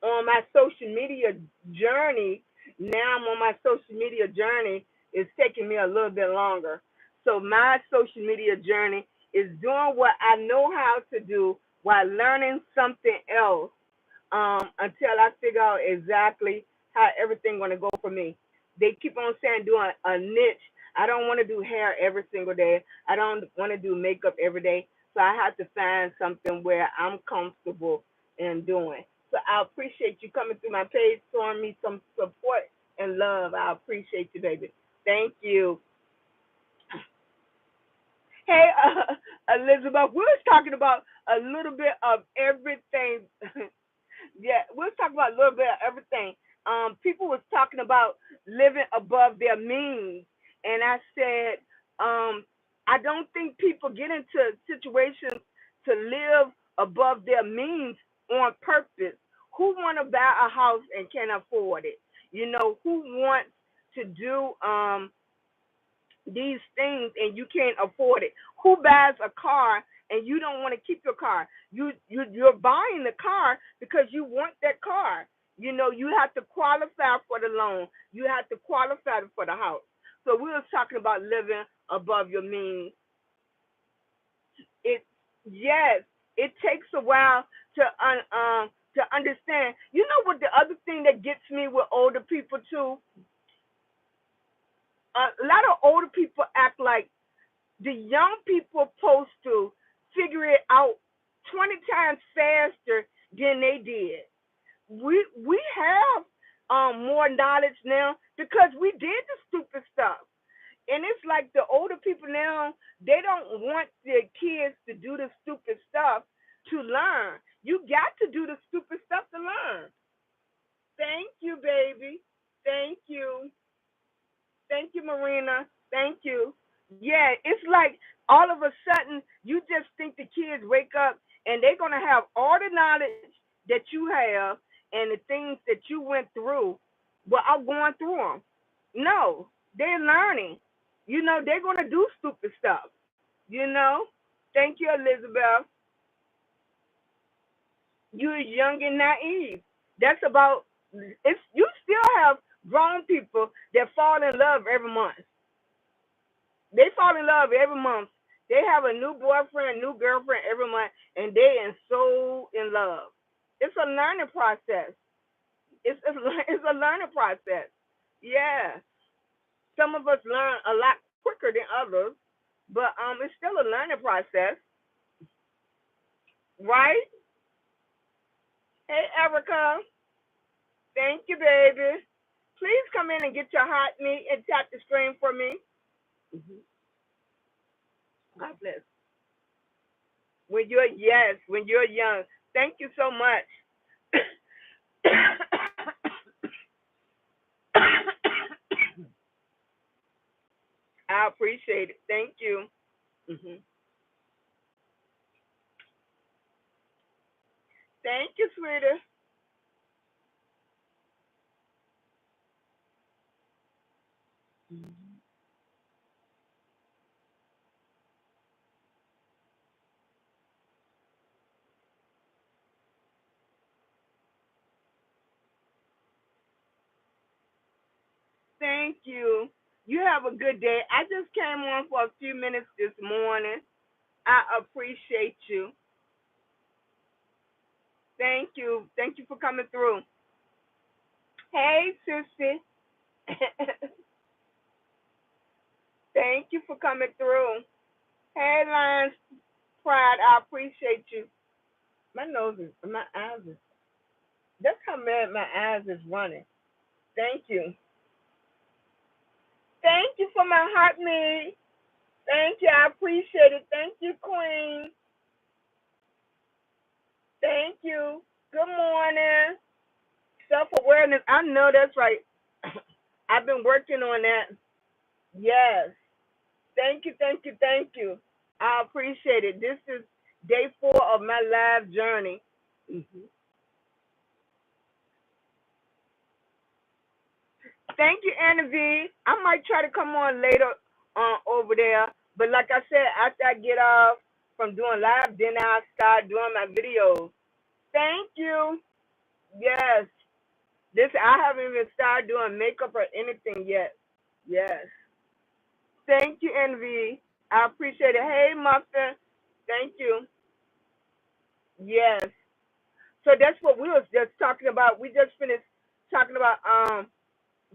on my social media journey. Now I'm on my social media journey. It's taking me a little bit longer. So my social media journey is doing what I know how to do while learning something else, until I figure out exactly how everything gonna go for me. They keep on saying doing a niche. I don't want to do hair every single day. I don't want to do makeup every day. So I have to find something where I'm comfortable in doing. So I appreciate you coming through my page, showing me some support and love. I appreciate you, baby. Thank you. Hey, Elizabeth, we was talking about a little bit of everything. Yeah, we was talking about a little bit of everything. People was talking about living above their means, and I said, I don't think people get into situations to live above their means on purpose. Who want to buy a house and can't afford it? Who wants to do these things and you can't afford it. Who buys a car and you don't want to keep your car? You're buying the car because you want that car. You know, you have to qualify for the loan. You have to qualify for the house. So we were talking about living above your means. It Yes, it takes a while to understand. You know what the other thing that gets me with older people too? A lot of older people act like the young people supposed to figure it out 20 times faster than they did. We have more knowledge now because we did the stupid stuff. And it's like the older people now, they don't want their kids to do the stupid stuff to learn. You got to do the stupid stuff to learn. Thank you, baby. Thank you. Thank you, Marina. Thank you. Yeah, it's like all of a sudden you just think the kids wake up and they're gonna have all the knowledge that you have and the things that you went through without going through them. No, they're learning. You know, they're gonna do stupid stuff. You know. Thank you, Elizabeth. You're young and naive. That's about. It's you still have grown people that fall in love every month. They fall in love every month. They have a new boyfriend, new girlfriend every month, and they are so in love. It's a learning process. It's a learning process. Yeah. Some of us learn a lot quicker than others, but it's still a learning process, right? Hey, Erica. Thank you, baby. Please come in and get your hot meat and tap the screen for me. Mhm. God bless. When you're young. Thank you so much. I appreciate it. Thank you. Hmm. Thank you, sweetie. Thank you. You have a good day. I just came on for a few minutes this morning. I appreciate you. Thank you. Thank you for coming through. Hey, sissy. Thank you for coming through. Hey, Lions Pride. I appreciate you. My eyes is, that's how mad my eyes is running. Thank you. Thank you for my heart meat. Thank you. I appreciate it. Thank you, Queen. Thank you. Good morning. Self awareness. I know that's right. I've been working on that. Yes. Thank you. Thank you. Thank you. I appreciate it. This is day 4 of my live journey. Mhm. Thank you, Anna V. I might try to come on later over there. But like I said, after I get off from doing live, then I'll start doing my videos. Thank you. Yes. This I haven't even started doing makeup or anything yet. Yes. Thank you, Envy. I appreciate it. Hey, Muffin. Thank you. Yes. So that's what we was just talking about. We just finished talking about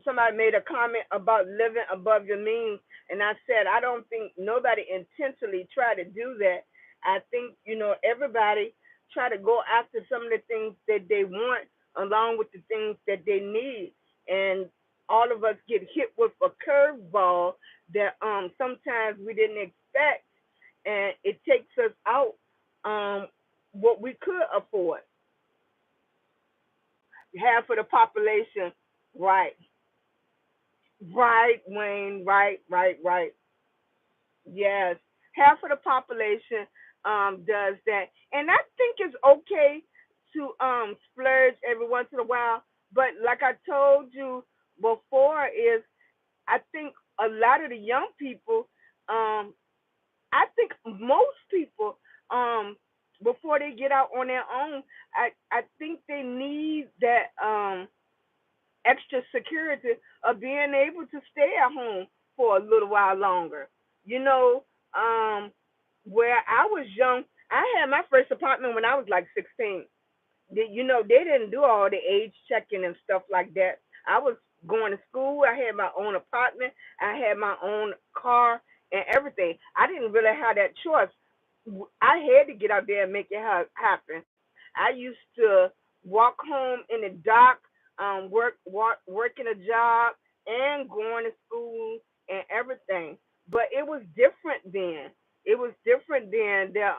somebody made a comment about living above your means, and I said I don't think nobody intentionally try to do that. I think everybody try to go after some of the things that they want along with the things that they need, and all of us get hit with a curveball that sometimes we didn't expect, and it takes us out what we could afford. Half of the population, right? Right, Wayne. Right, right, right. Yes, half of the population does that, and I think it's okay to splurge every once in a while. But like I told you before, is I think a lot of the young people, I think most people, before they get out on their own, I think they need that extra security of being able to stay at home for a little while longer. You know, where I was young, I had my first apartment when I was like 16. They didn't do all the age checking and stuff like that. I was going to school. I had my own apartment. I had my own car and everything. I didn't really have that choice. I had to get out there and make it happen. I used to walk home in the dark, working a job and going to school and everything. But it was different then. It was different then. That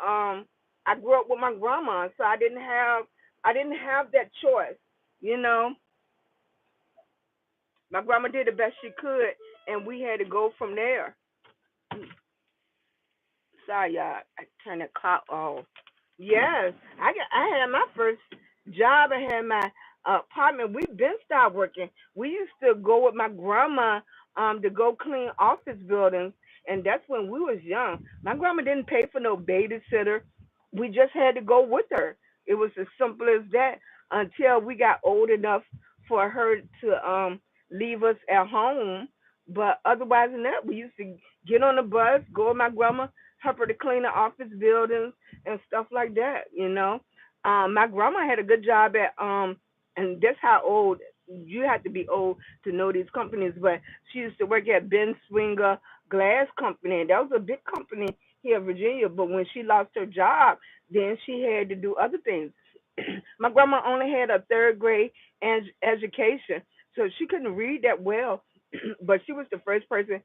I grew up with my grandma, so I didn't have that choice. You know, my grandma did the best she could, and we had to go from there. Sorry, y'all. I turned the clock off. Yes, I had my first job. I had my apartment. We've been started working. We used to go with my grandma to go clean office buildings, and that's when we was young. My grandma didn't pay for no babysitter. We just had to go with her. It was as simple as that until we got old enough for her to leave us at home. But otherwise than that, we used to get on the bus, go with my grandma, help her to clean the office buildings and stuff like that. My grandma had a good job at and that's how old you have to be old to know these companies. But she used to work at Ben Swinger Glass Company, and that was a big company here in Virginia. But when she lost her job, then she had to do other things. My grandma only had a third grade education, so she couldn't read that well. But she was the first person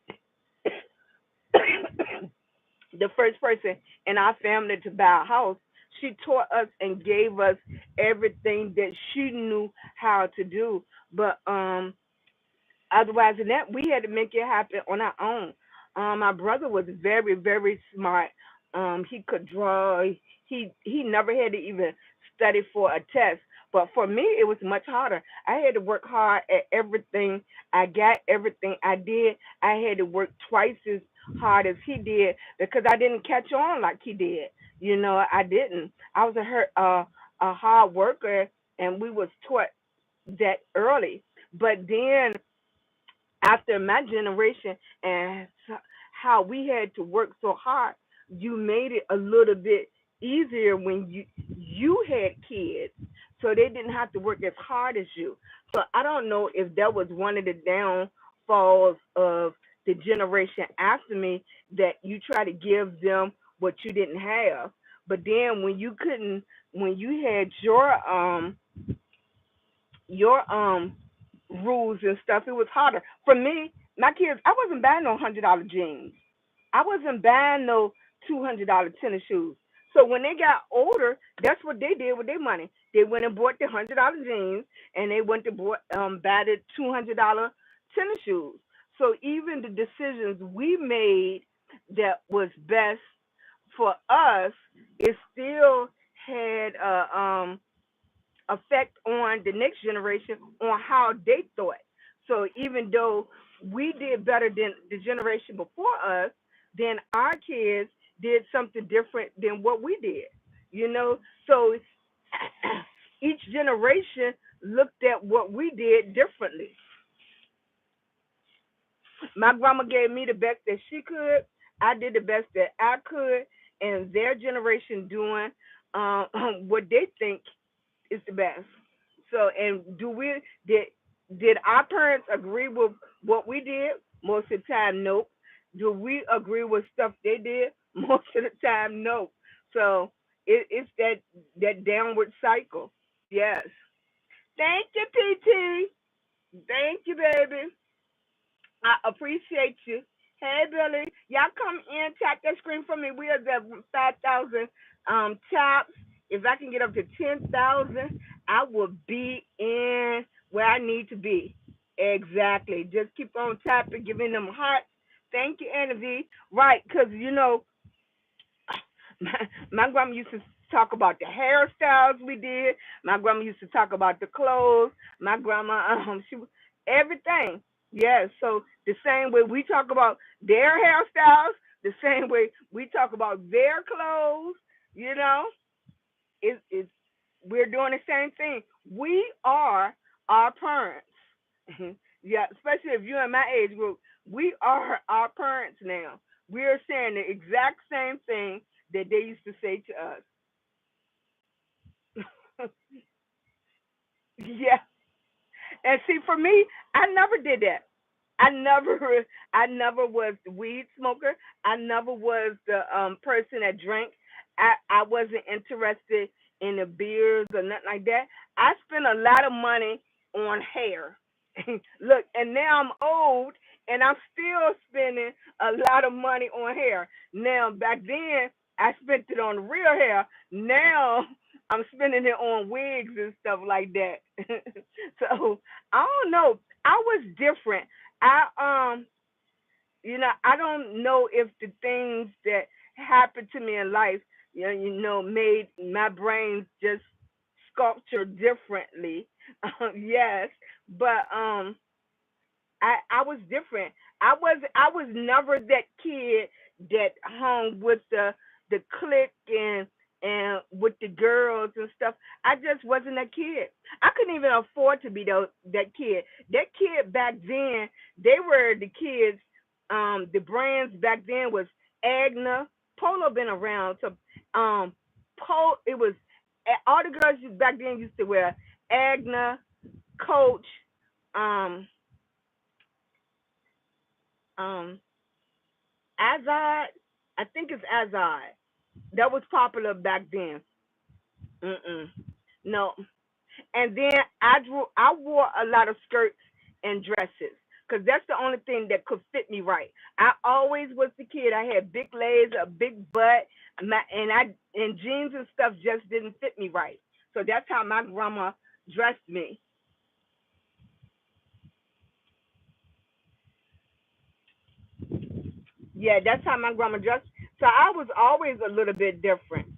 the first person in our family to buy a house. She taught us and gave us everything that she knew how to do. But otherwise than that, we had to make it happen on our own. My brother was very, very smart. He could draw. He never had to even study for a test. But for me, it was much harder. I had to work hard at everything. I got everything I did. I had to work twice as hard as he did because I didn't catch on like he did. I didn't. I was a hard worker, and we was taught that early. But then after my generation and how we had to work so hard, you made it a little bit easier when you had kids, so they didn't have to work as hard as you. So I don't know if that was one of the downfalls of the generation after me, that you try to give them what you didn't have. But then when you couldn't, when you had your rules and stuff, it was harder. For me, my kids, I wasn't buying no $100 jeans. I wasn't buying no $200 tennis shoes. So when they got older, that's what they did with their money. They went and bought the $100 jeans, and they went to buy the $200 tennis shoes. So even the decisions we made that was best for us, it still had a effect on the next generation on how they thought. So even though we did better than the generation before us, then our kids did something different than what we did. You know, so each generation looked at what we did differently. My grandma gave me the best that she could. I did the best that I could, and their generation doing what they think is the best. So, and did our parents agree with what we did? Most of the time, nope. Do we agree with stuff they did? Most of the time, nope. So it's that downward cycle. Yes. Thank you, PT. Thank you, baby. I appreciate you. Hey, Billy, y'all come in, tap that screen for me. We are at 5,000 taps. If I can get up to 10,000, I will be in where I need to be. Exactly. Just keep on tapping, giving them hearts. Thank you, Anna V. Right, because, my grandma used to talk about the hairstyles we did. My grandma used to talk about the clothes. My grandma, everything. Yeah, so the same way we talk about their hairstyles, the same way we talk about their clothes, you know, it's we're doing the same thing. We are our parents. Yeah, especially if you're in my age group, we are our parents now. We're saying the exact same thing that they used to say to us. Yeah. And see, for me, I never did that. I never, I never was the weed smoker. I never was the person that drank. I wasn't interested in the beers or nothing like that. I spent a lot of money on hair. Look, and now I'm old, and I'm still spending a lot of money on hair. Now, back then, I spent it on real hair. Now, I'm spending it on wigs and stuff like that. So I don't know. I was different. I I don't know if the things that happened to me in life, made my brain just sculpture differently. Yes, but I was different. I was never that kid that hung with the clique and with the girls and stuff. I just wasn't that kid. I couldn't even afford to be that kid. That kid back then, they were the kids. The brands back then was Agna. Polo been around. So it was all the girls back then used to wear Agna, Coach, um, um, Azad. I think it's Azad. That was popular back then. Mm-mm. No. And then I wore a lot of skirts and dresses because that's the only thing that could fit me right. I always was the kid. I had big legs, a big butt, and jeans and stuff just didn't fit me right. So that's how my grandma dressed me. Yeah, that's how my grandma dressed. So I was always a little bit different.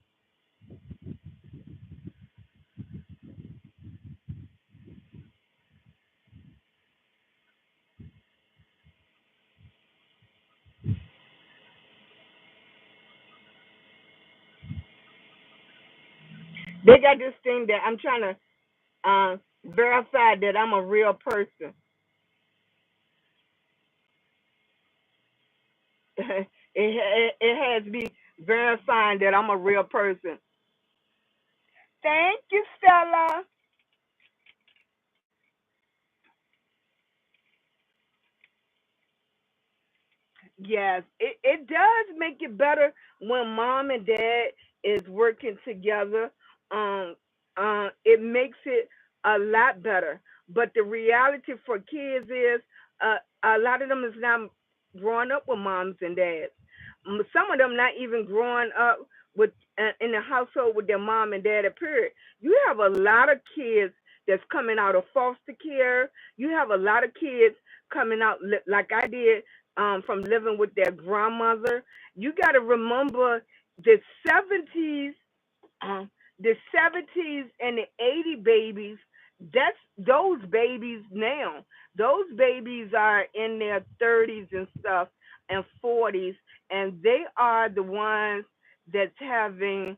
They got this thing that I'm trying to verify that I'm a real person. It has me verifying that I'm a real person. Thank you, Stella. Yes, it does make it better when mom and dad is working together. It makes it a lot better. But the reality for kids is, a lot of them is not growing up with moms and dads. Some of them not even growing up with in the household with their mom and dad. Period. You have a lot of kids that's coming out of foster care. You have a lot of kids coming out like I did, from living with their grandmother. You got to remember the 70s, the 70s and the 80 babies. That's those babies now. Those babies are in their 30s and stuff and 40s, and they are the ones that's having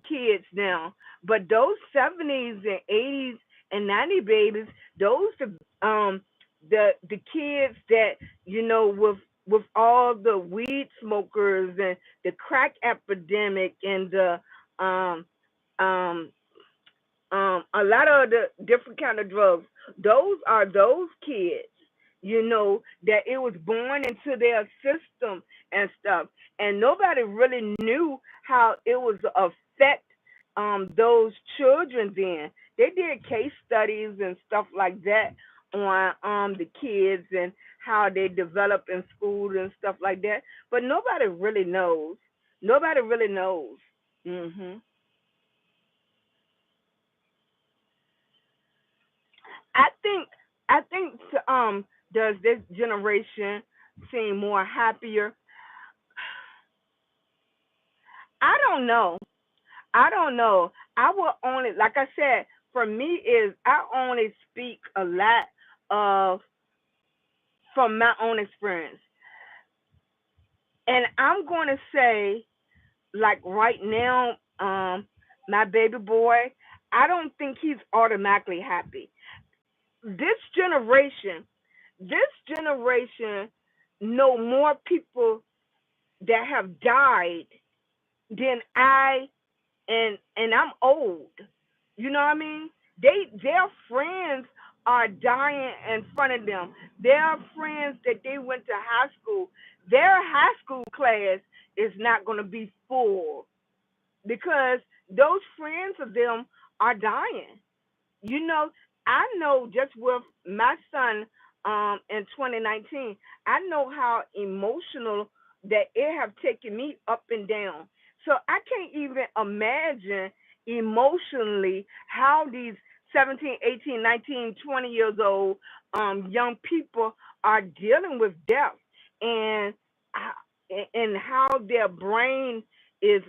kids now. But those 70s and 80s and 90 babies, those the kids that with all the weed smokers and the crack epidemic and the um um a lot of the different kind of drugs. Those are those kids, that it was born into their system and stuff, and nobody really knew how it was affect those children. Then they did case studies and stuff like that on the kids and how they develop in school and stuff like that, but nobody really knows. Nobody really knows. Mhm. I think I think does this generation seem more happier? I don't know. I don't know. I will only, like I said, for me is I only speak a lot of from my own experience. And I'm going to say, like right now, my baby boy, I don't think he's automatically happy. This generation, this generation know more people that have died than I, and I'm old. You know what I mean? Their friends are dying in front of them. Their friends that they went to high school, their high school class is not going to be full because those friends of them are dying. You know, I know just with my son in 2019, I know how emotional that it have taken me up and down. So I can't even imagine emotionally how these 17, 18, 19, 20 years old young people are dealing with death and and how their brain is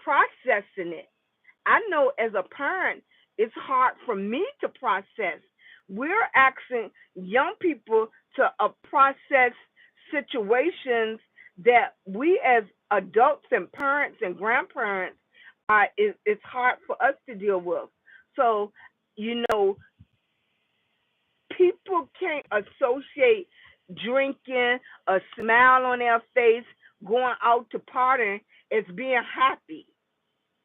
processing it. I know as a parent, it's hard for me to process. We're asking young people to process situations that we as adults and parents and grandparents it's hard for us to deal with. So, you know, people can't associate drinking, a smile on their face, going out to partying as being happy.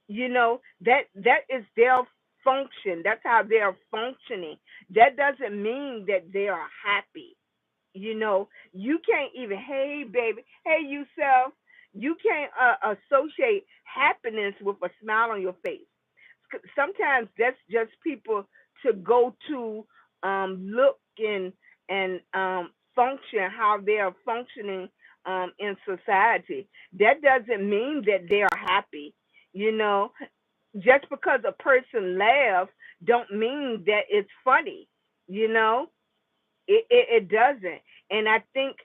You know, that is their function. That's how they're functioning. That doesn't mean that they are happy. You know, you can't even, hey baby, hey you self, you can't associate happiness with a smile on your face. Sometimes that's just people to go to look and function how they are functioning in society. That doesn't mean that they are happy. You know, just because a person laughs don't mean that it's funny. You know, it doesn't. And I think,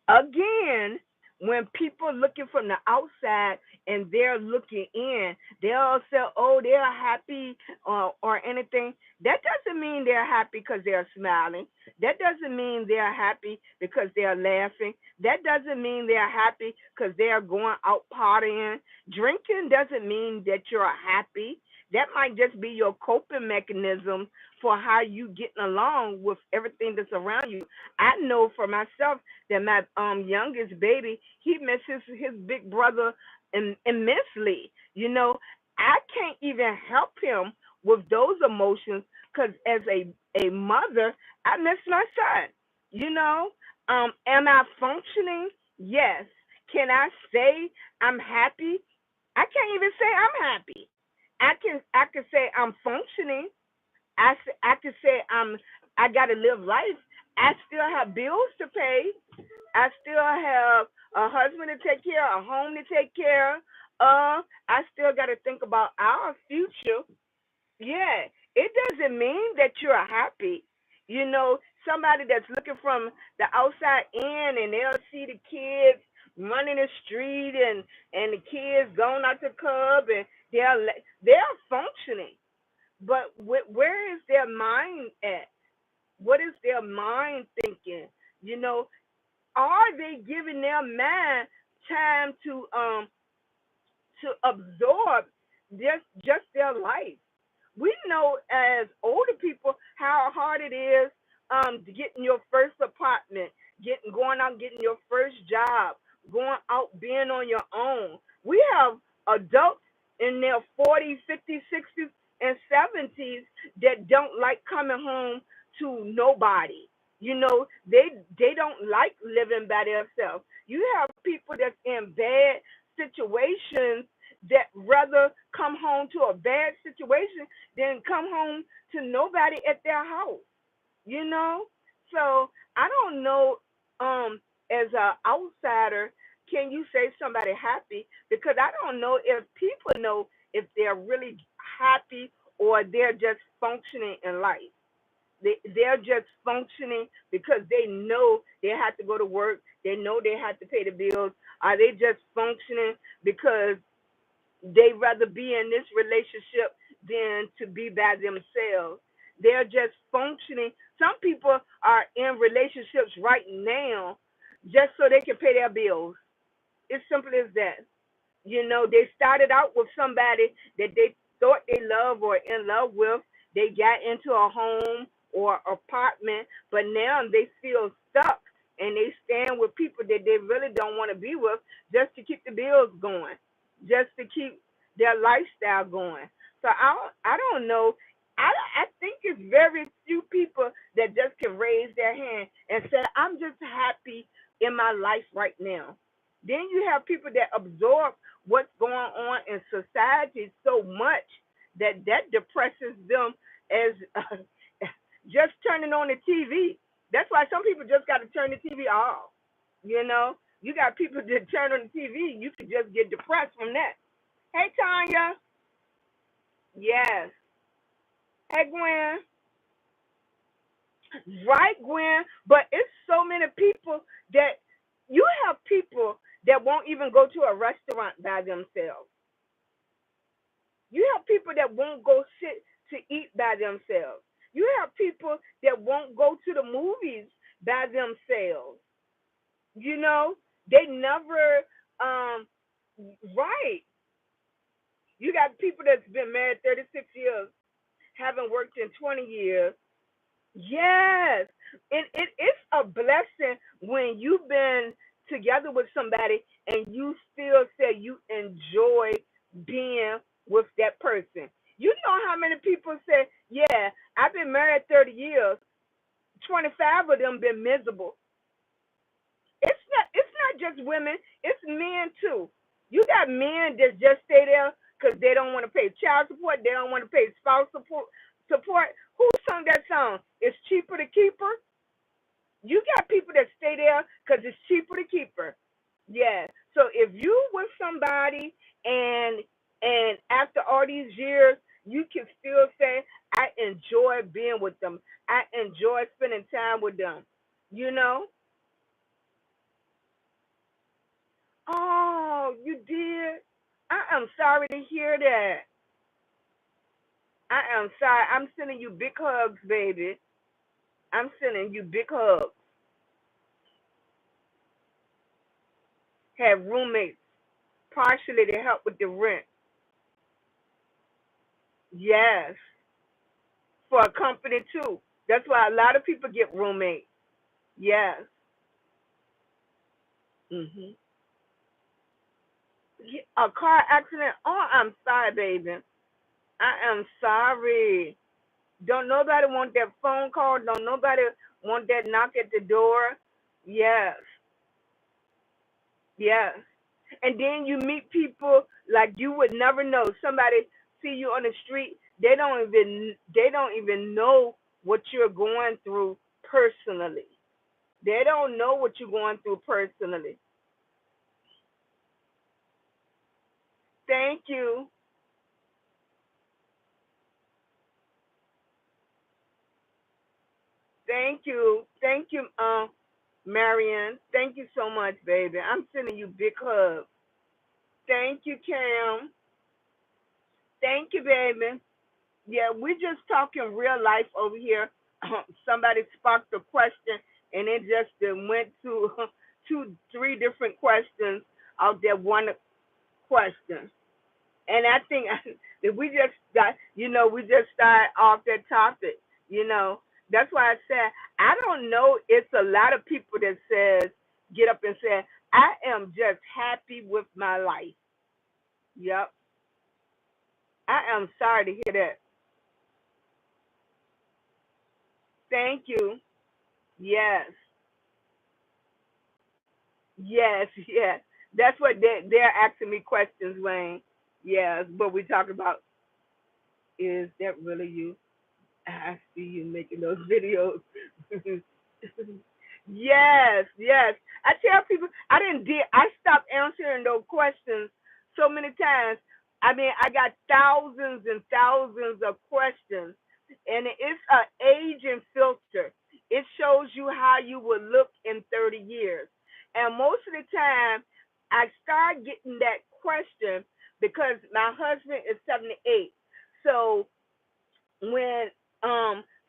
again, when people looking from the outside and they're looking in, they'll say, oh, they're happy or anything. That doesn't mean they're happy because they're smiling. That doesn't mean they're happy because they're laughing. That doesn't mean they're happy because they're going out partying. Drinking doesn't mean that you're happy. That might just be your coping mechanism for how you getting along with everything that's around you. I know for myself that my youngest baby, he misses his big brother immensely. You know, I can't even help him with those emotions because as a mother, I miss my son. You know, am I functioning? Yes. Can I say I'm happy? I can't even say I'm happy. I can say I'm functioning. I can say I got to live life. I still have bills to pay. I still have a husband to take care of, a home to take care of. I still got to think about our future. Yeah, it doesn't mean that you're happy. You know, somebody that's looking from the outside in and they'll see the kids running the street and the kids going out the club and they're functioning. But where is their mind at? What is their mind thinking? You know, are they giving their mind time to absorb just their life? We know as older people how hard it is to get in your first apartment, getting going out, getting your first job, going out, being on your own. We have adults in their 40s, 50s, 60s, and 70s that don't like coming home to nobody. You know, they don't like living by themselves. You have people that's in bad situations that rather come home to a bad situation than come home to nobody at their house. You know, so I don't know. As an outsider, can you say somebody happy? Because I don't know if people know if they're really happy or they're just functioning in life. They're just functioning because they know they have to go to work. They know they have to pay the bills. Are they just functioning because they rather be in this relationship than to be by themselves? They're just functioning Some people are in relationships right now just so they can pay their bills. It's simple as that. They started out with somebody that they thought they loved or in love with. They got into a home or apartment, but now they feel stuck and they stand with people that they really don't want to be with just to keep the bills going, just to keep their lifestyle going. So I don't know. I think it's very few people that just can raise their hand and say, I'm just happy in my life right now. Then you have people that absorb what's going on in society so much that depresses them as just turning on the TV. That's why some people just got to turn the TV off. You got people that turn on the TV, you could just get depressed from that. Hey, Tanya. Yes. Hey, Gwen. Right, Gwen. But it's so many people that you have people that won't even go to a restaurant by themselves. You have people that won't go sit to eat by themselves. You have people that won't go to the movies by themselves. You know, they never, um, right. You got people that's been married 36 years, haven't worked in 20 years. Yes. It's a blessing when you've been together with somebody and you still say you enjoy being with that person. You know how many people say, yeah, I've been married 30 years, 25 of them been miserable. It's not just women, it's men too. You got men that just stay there because they don't want to pay child support, they don't want to pay spouse support. Who sung that song? It's cheaper to keep her. You got people that stay there because it's cheaper to keep her. Yeah. So if you with somebody and after all these years, you can still say, I enjoy being with them. I enjoy spending time with them. You know? Oh, you did? I am sorry to hear that. I am sorry. I'm sending you big hugs, baby. I'm sending you big hugs. Have roommates partially to help with the rent. Yes, for a company too. That's why a lot of people get roommates. Yes. Mhm. A car accident. Oh, I'm sorry, baby. I am sorry. Don't nobody want that phone call. Don't nobody want that knock at the door. Yes. Yes. And then you meet people like you would never know. Somebody see you on the street, they don't even know what you're going through personally. They don't know what you're going through personally. Thank you. Thank you. Thank you, Marianne. Thank you so much, baby. I'm sending you big hugs. Thank you, Cam. Thank you, baby. Yeah, we're just talking real life over here. Somebody sparked a question, and it just went to two, three different questions out there. One question, and I think if we just got, we just start off that topic. You know, that's why I said I don't know. It's a lot of people that says get up and say I am just happy with my life. Yep, I am sorry to hear that. Thank you. Yes. Yes, yes. That's what they're asking me questions, Wayne. Yes, but we talk about is that really you? I see you making those videos. Yes, yes. I tell people I stopped answering those questions so many times. I mean, I got thousands and thousands of questions, and it's a aging filter. It shows you how you will look in 30 years. And most of the time, I start getting that question because my husband is 78. So when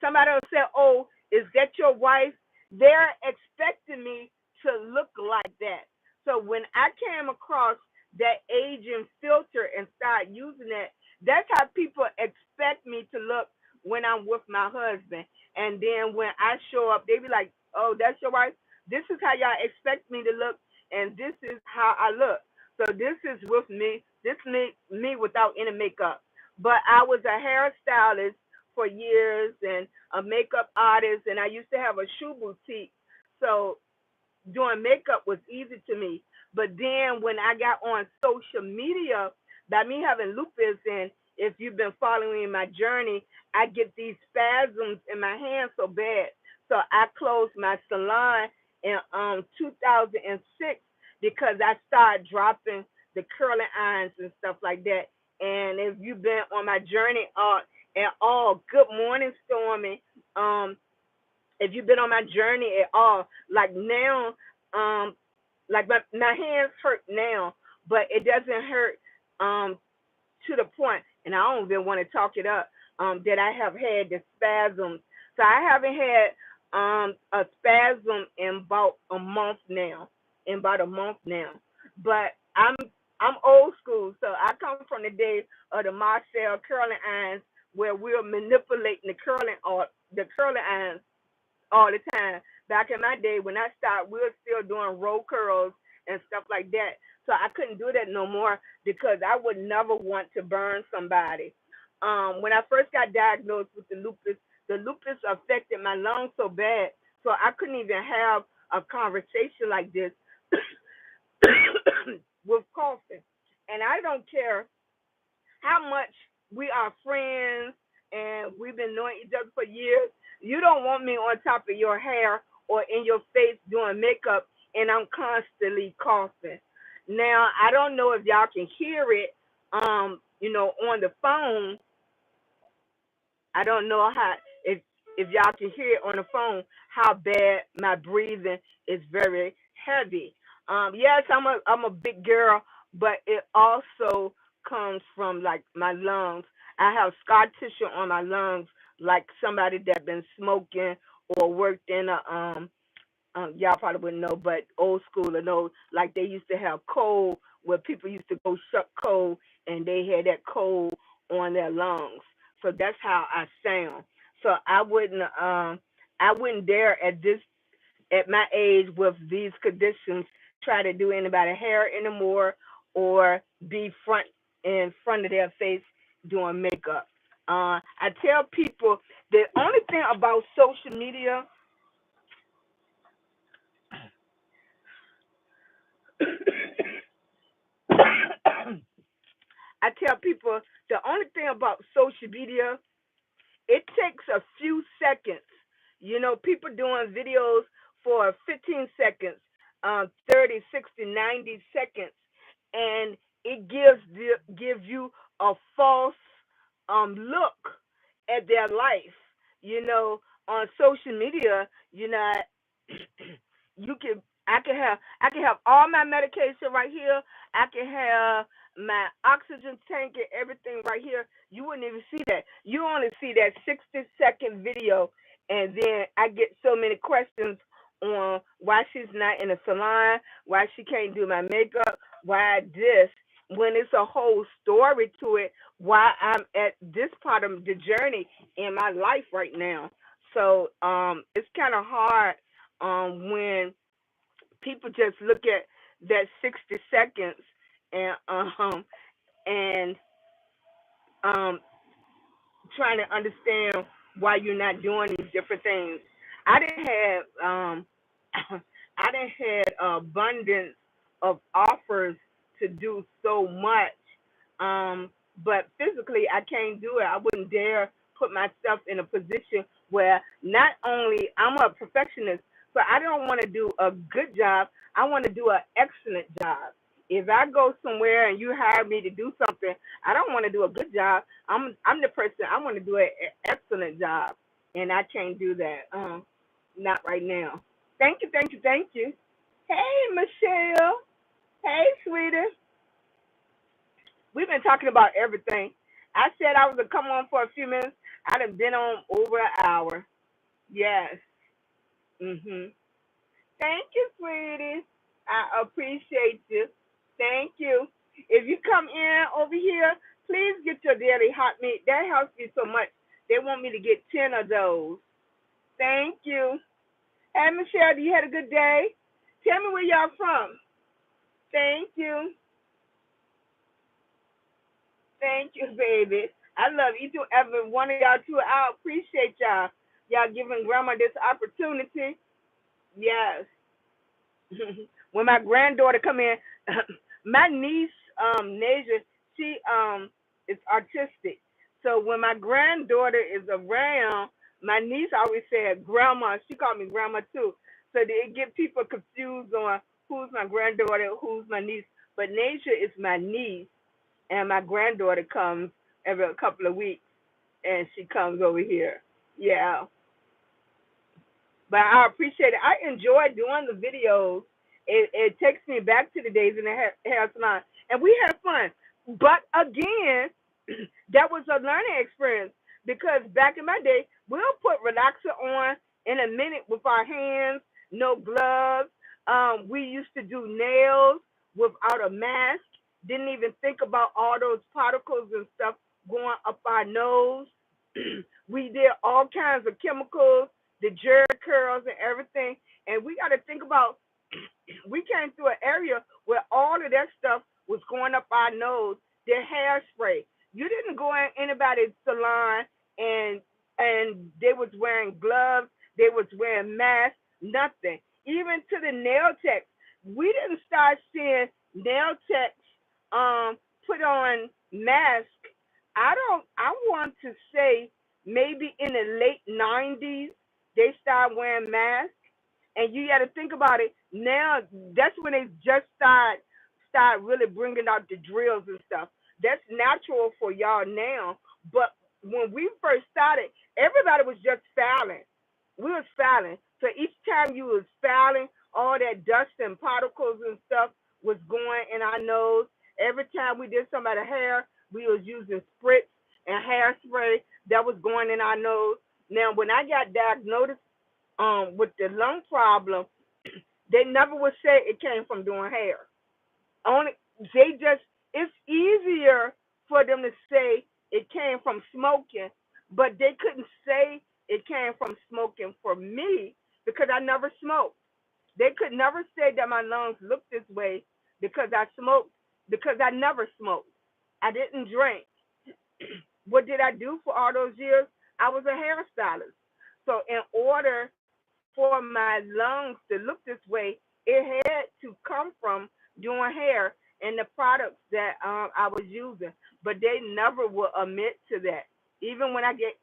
somebody will say, "Oh, Is that your wife? They're expecting me to look like that. So when I came across that aging filter and start using that, that's how people expect me to look when I'm with my husband. And then when I show up, they be like, "Oh, that's your wife. This is how y'all expect me to look, and this is how I look." So this is with me. This me without any makeup. But I was a hairstylist for years and a makeup artist, and I used to have a shoe boutique. So doing makeup was easy to me. But then when I got on social media, by me having lupus, and if you've been following my journey, I get these spasms in my hands so bad. So I closed my salon in 2006 because I started dropping the curling irons and stuff like that. And if you've been on my journey at all, good morning, Stormy. If you've been on my journey at all, like now, like my hands hurt now, but it doesn't hurt to the point, and I don't even want to talk it up, that I have had the spasms. So I haven't had a spasm in about a month now. But I'm old school, so I come from the days of the Marcel curling irons where we were manipulating the curling irons all the time. Back in my day when I started, we were still doing roll curls and stuff like that. So I couldn't do that no more because I would never want to burn somebody. When I first got diagnosed with the lupus affected my lungs so bad, so I couldn't even have a conversation like this with coughing. And I don't care how much we are friends and we've been knowing each other for years. You don't want me on top of your hair or in your face doing makeup and I'm constantly coughing. Now I don't know if y'all can hear it on the phone. I don't know how if y'all can hear it on the phone how bad my breathing is very heavy. Yes, I'm a big girl, but it also comes from like my lungs. I have scar tissue on my lungs, like somebody that been smoking or worked in a y'all probably wouldn't know, but old school or know, like they used to have coal where people used to go shuck coal and they had that coal on their lungs. So that's how I sound. So I wouldn't dare at my age with these conditions try to do anybody hair anymore or be in front of their face doing makeup. I tell people the only thing about social media I tell people the only thing about social media, it takes a few seconds. People doing videos for 15 seconds, 30, 60, 90 seconds, and it give you a false look at their life. You know, on social media, you can I can have all my medication right here. I can have my oxygen tank and everything right here. You wouldn't even see that. You only see that 60-second video, and then I get so many questions on why she's not in a salon, why she can't do my makeup, why this, when it's a whole story to it, why I'm at this part of the journey in my life right now. So it's kind of hard when people just look at that 60 seconds and and um trying to understand why you're not doing these different things. I didn't have I didn't had abundance of offers to do so much, but physically I can't do it. I wouldn't dare put myself in a position where not only I'm a perfectionist, so I don't want to do a good job. I want to do an excellent job. If I go somewhere and you hire me to do something, I don't want to do a good job. I'm the person. I want to do an excellent job, and I can't do that. Not right now. Thank you, thank you, thank you. Hey, Michelle. Hey, sweetie. We've been talking about everything. I said I was gonna come on for a few minutes. I done been on over an hour. Yes. Mhm. Thank you, sweetie. I appreciate you. Thank you. If you come in over here, please get your daily hot meat. That helps me so much. They want me to get 10 of those. Thank you. Hey, Michelle, you had a good day? Tell me where y'all from. Thank you. Thank you, baby. I love each and every one of y'all too. I appreciate y'all. Y'all giving grandma this opportunity. Yes. When my granddaughter come in, my niece, Nasia, she is artistic. So when my granddaughter is around, my niece always said grandma. She called me grandma too. So they get people confused on who's my granddaughter, who's my niece. But Nasia is my niece, and my granddaughter comes every couple of weeks, and she comes over here. Yeah, but I appreciate it. I enjoy doing the videos. It takes me back to the days in the hair salon, and we had fun. But again, that was a learning experience because back in my day, we'll put relaxer on in a minute with our hands, no gloves. We used to do nails without a mask. Didn't even think about all those particles and stuff going up our nose. We did all kinds of chemicals, the jerry curls and everything. And we got to think about we came through an area where all of that stuff was going up our nose. Their hairspray. You didn't go in anybody's salon and they was wearing gloves, they was wearing masks, nothing. Even to the nail techs, we didn't start seeing nail techs put on masks. I want to say maybe in the late 90s they started wearing masks, and you got to think about it now. That's when they just start really bringing out the drills and stuff. That's natural for y'all now, but when we first started, everybody was just fouling. We was fouling. So each time you was fouling, all that dust and particles and stuff was going in our nose. Every time we did somebody's hair, we was using spritz and hairspray that was going in our nose. Now, when I got diagnosed with the lung problem, they never would say it came from doing hair. Only they just it's easier for them to say it came from smoking, but they couldn't say it came from smoking for me because I never smoked. They could never say that my lungs look this way because I smoked because I never smoked. I didn't drink. What did I do for all those years? I was a hairstylist. So in order for my lungs to look this way, it had to come from doing hair and the products that I was using. But they never will admit to that. Even when I get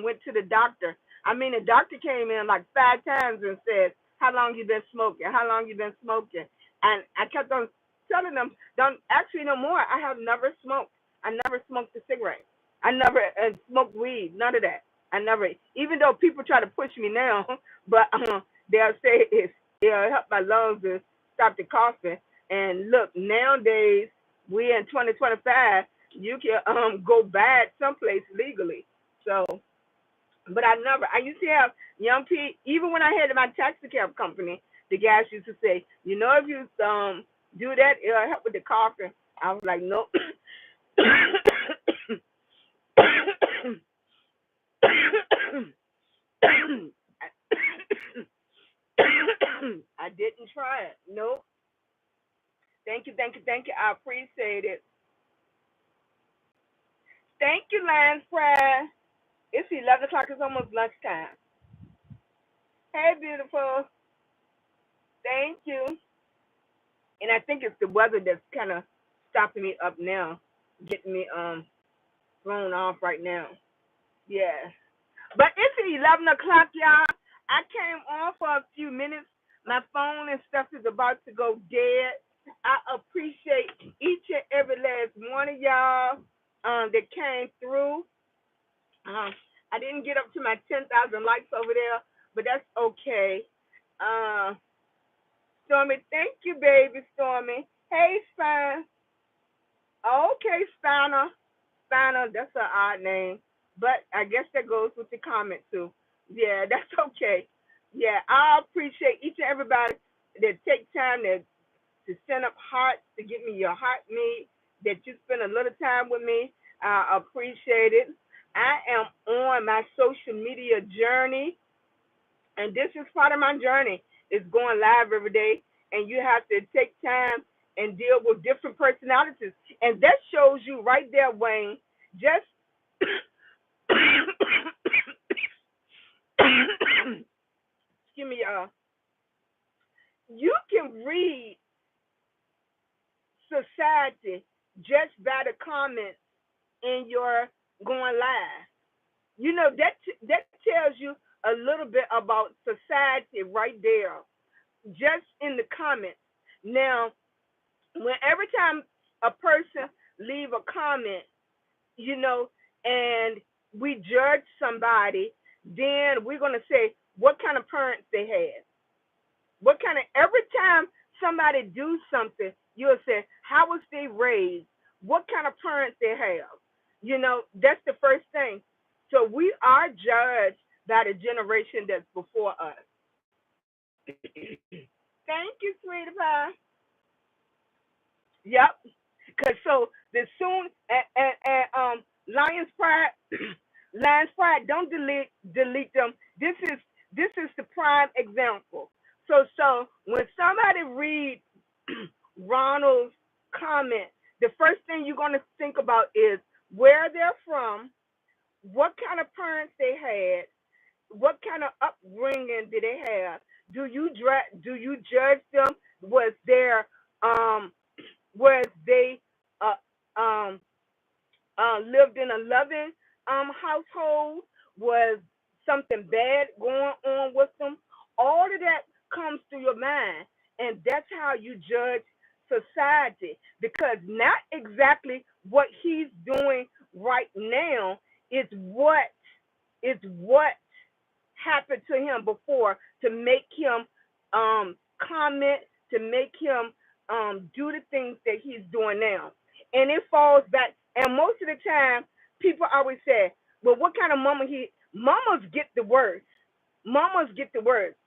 went to the doctor, I mean the doctor came in like 5 times and said, "How long you been smoking? How long you been smoking?" And I kept on telling them, "Don't ask me no more. I have never smoked. I never smoked a cigarette. I never smoked weed. None of that. I never. Even though people try to push me now, but they'll say it'll help my lungs and stop the coughing. And look, nowadays we in 2025, you can go bad someplace legally. So, but I used to have young people. Even when I had my taxi cab company, the guys used to say, you know, if you do that, it'll help with the coughing. I was like, nope. I didn't try it. Nope. Thank you, thank you, thank you. I appreciate it. Thank you, Lance Pride. It's 11 o'clock. It's almost lunchtime. Hey, beautiful. Thank you. And I think it's the weather that's kind of stopping me up now, getting me thrown off right now. Yeah. But it's 11 o'clock, y'all. I came on for a few minutes. My phone and stuff is about to go dead. I appreciate each and every last one of y'all that came through. I didn't get up to my 10,000 likes over there, but that's okay. Uh, Stormy, thank you, baby, Stormy. Hey, Spine. Okay, Spiner. Spiner, that's an odd name, but I guess that goes with the comment too. Yeah, that's okay. Yeah, I appreciate each and everybody that take time to send up hearts, to give me your heart meat, that you spend a little time with me. I appreciate it. I am on my social media journey, and this is part of my journey. It's going live every day, and you have to take time and deal with different personalities. And that shows you right there, Wayne, just excuse me, you can read society just by the comments in your going live. You know that tells you a little bit about society right there, just in the comments. Now, when every time a person leave a comment, you know, and we judge somebody, then we're gonna say what kind of parents they had. What kind of every time somebody do something, you'll say, how was they raised? What kind of parents they have? You know, that's the first thing. So we are judged by the generation that's before us. Thank you, sweetie pie. Yep. Cause so the soon and Lions Pride, Lions Pride, don't delete them. This is the prime example. So when somebody reads Ronald's comment, the first thing you're gonna think about is where they're from, what kind of parents they had, what kind of upbringing did they have? Do you judge them? Was there was they uh, um lived in a loving household? Was something bad going on with them? All of that comes to your mind, and that's how you judge society. Because not exactly what he's doing right now is what happened to him before to make him comment, to make him do the things that he's doing now. And it falls back. And most of the time, people always say, well, what kind of mama he? Mamas get the worst. Mamas get the worst.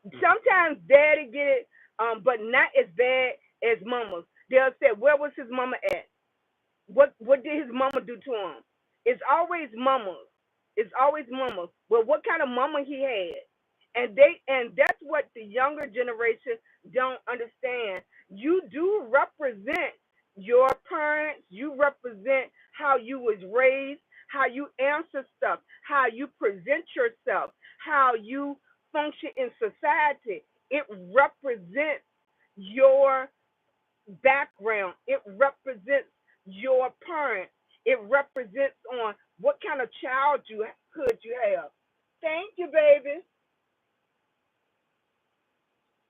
Sometimes daddy get it, but not as bad as mamas. They'll say, where was his mama at? What did his mama do to him? It's always mamas. It's always mamas. Well, what kind of mama he had? And that's what the younger generation don't understand. You do represent your parents. You represent how you was raised, how you answer stuff, how you present yourself, how you function in society. It represents your background. It represents your parents. It represents on what kind of childhood you have. Thank you, baby.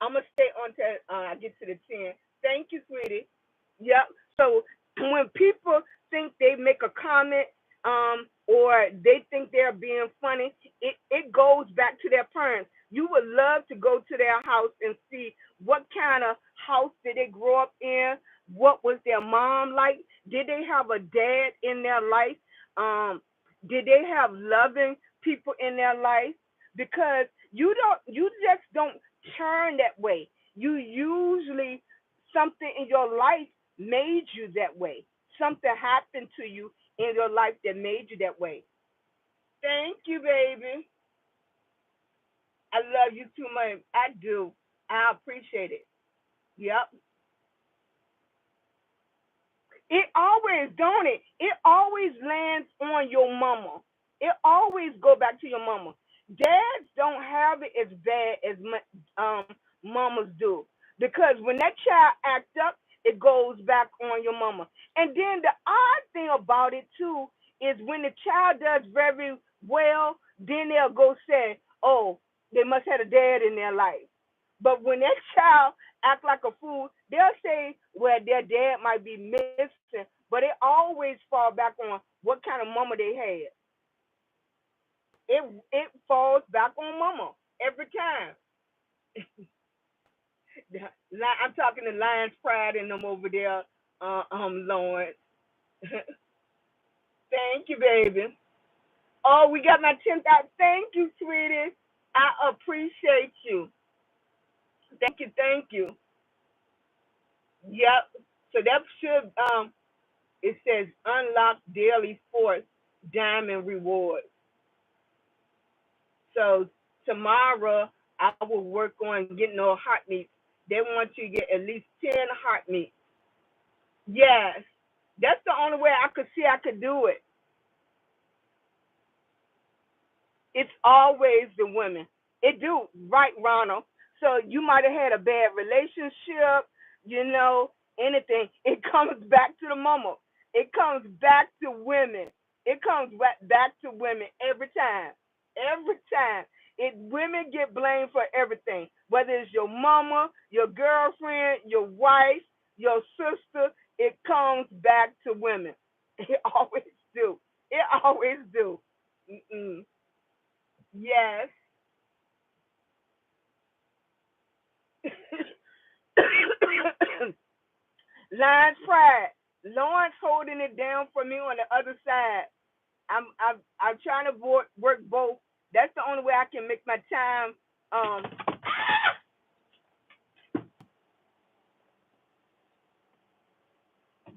I'm gonna stay on till I get to the 10. Thank you, sweetie. Yep. So when people think they make a comment, or they think they're being funny, it goes back to their parents. You would love to go to their house and see what kind of house did they grow up in, what was their mom like, did they have a dad in their life, did they have loving people in their life? Because you just don't turn that way. You usually something in your life made you that way. Something happened to you in your life that made you that way. Thank you, baby. I love you too much. I do. I appreciate it. Yep. It always don't it. It always lands on your mama. It always go back to your mama. Dads don't have it as bad as mamas do, because when that child acts up, it goes back on your mama. And then the odd thing about it too is when the child does very well, then they'll go say, "Oh, they must have a dad in their life." But when that child act like a fool, they'll say, well, their dad might be missing, but it always fall back on what kind of mama they had. It falls back on mama every time. I'm talking to Lions Pride and them over there, Lawrence. Thank you, baby. Oh, we got my 10,000. Thank you, sweetie. I appreciate you. Thank you, thank you. Yep. So that should it says unlock daily force diamond rewards. So tomorrow I will work on getting those heart meets. They want you to get at least 10 heart meets. Yes. That's the only way I could see I could do it. It's always the women. It do, right, Ronald? So you might have had a bad relationship, you know, anything. It comes back to the mama. It comes back to women. It comes back to women every time. Every time. It women get blamed for everything. Whether it's your mama, your girlfriend, your wife, your sister, it comes back to women. It always do. It always do. Mm-mm. Yes. Lion's pride. Lawrence holding it down for me on the other side. I'm trying to work both. That's the only way I can make my time. Um,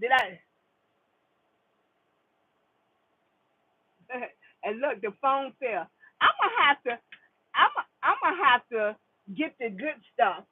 did I? And look, the phone fell. I'm gonna have to. I'm gonna have to get the good stuff.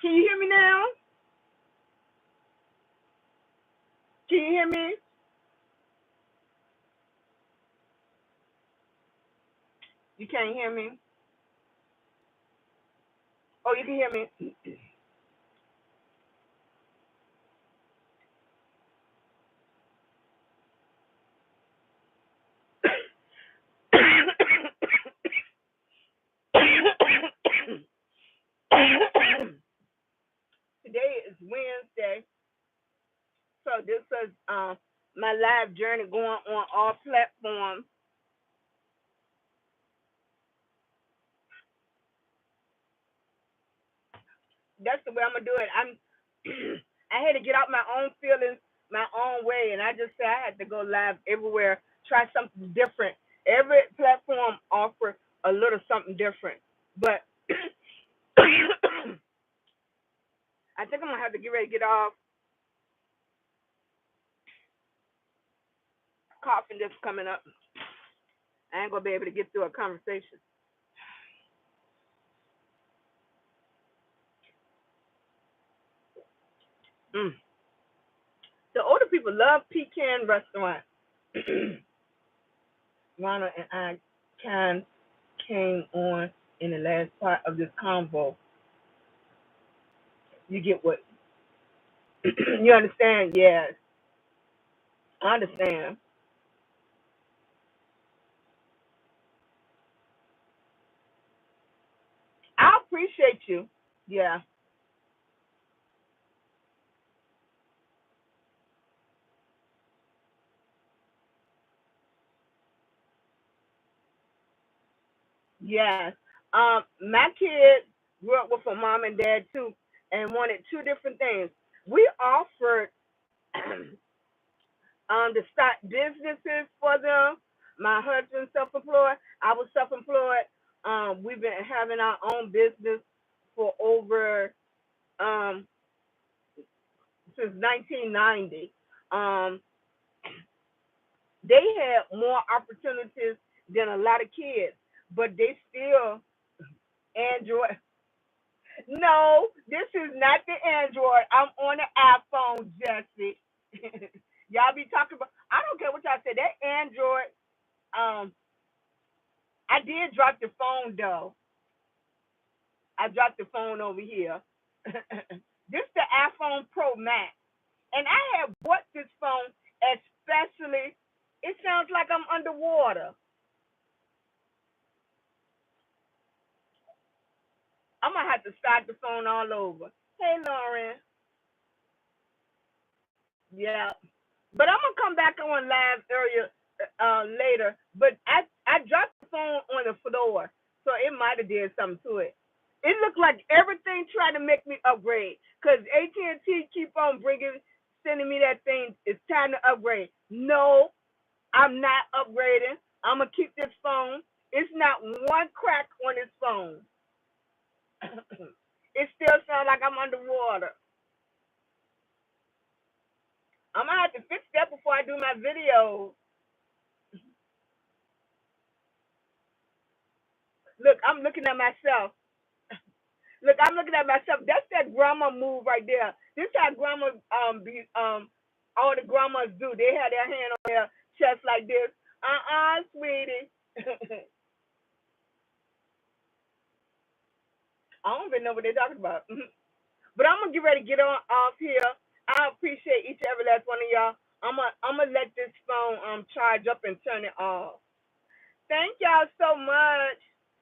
Can you hear me now? Can you hear me? You can't hear me. Oh, you can hear me. Today is Wednesday, so this is my live journey going on all platforms. That's the way I'm gonna do it. I had to get out my own feelings my own way, and I just said I had to go live everywhere, try something different. Every platform offers a little something different. But I think I'm gonna have to get ready to get off. Coughing just coming up. I ain't gonna be able to get through a conversation. Mm. The older people love pecan restaurant. Ronald and I kind came on in the last part of this convo. You get what you understand? Yes, I understand. I appreciate you. Yeah, yes. My kids grew up with a mom and dad too, and wanted two different things. We offered to start businesses for them. My husband's self-employed. I was self-employed. We've been having our own business for over um, since 1990. Um, they had more opportunities than a lot of kids, but they still Android. No, this is not the Android. I'm on the iPhone, Jesse. Y'all be talking about. I don't care what y'all say. That Android. Um, I did drop the phone though. I dropped the phone over here. This the iPhone Pro Max, and I have bought this phone especially. It sounds like I'm underwater. I'm gonna have to start the phone all over. Hey, Lauren. Yeah, but I'm gonna come back on live earlier later. But I dropped the phone on the floor, so it might have did something to it. It looked like everything trying to make me upgrade, cause AT&T keep on sending me that thing. It's time to upgrade. No, I'm not upgrading. I'm gonna keep this phone. It's not one crack on this phone. It still sounds like I'm underwater. I'm gonna have to fix that before I do my video. Look, I'm looking at myself. Look, I'm looking at myself. That's that grandma move right there. This how grandma be all the grandmas do. They have their hand on their chest like this. Sweetie. I don't even know what they're talking about. But I'm gonna get ready to get on off here. I appreciate each and every last one of y'all. I'm gonna let this phone charge up and turn it off. Thank y'all so much.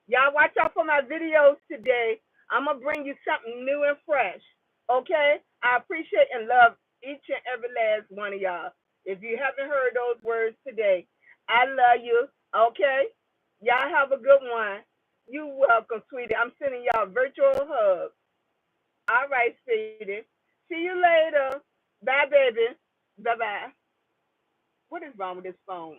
Y'all watch out for my videos today. I'm gonna bring you something new and fresh. Okay? I appreciate and love each and every last one of y'all. If you haven't heard those words today, I love you. Okay? Y'all have a good one. You welcome, sweetie. I'm sending y'all a virtual hug. All right, sweetie. See you later. Bye, baby. Bye bye. What is wrong with this phone?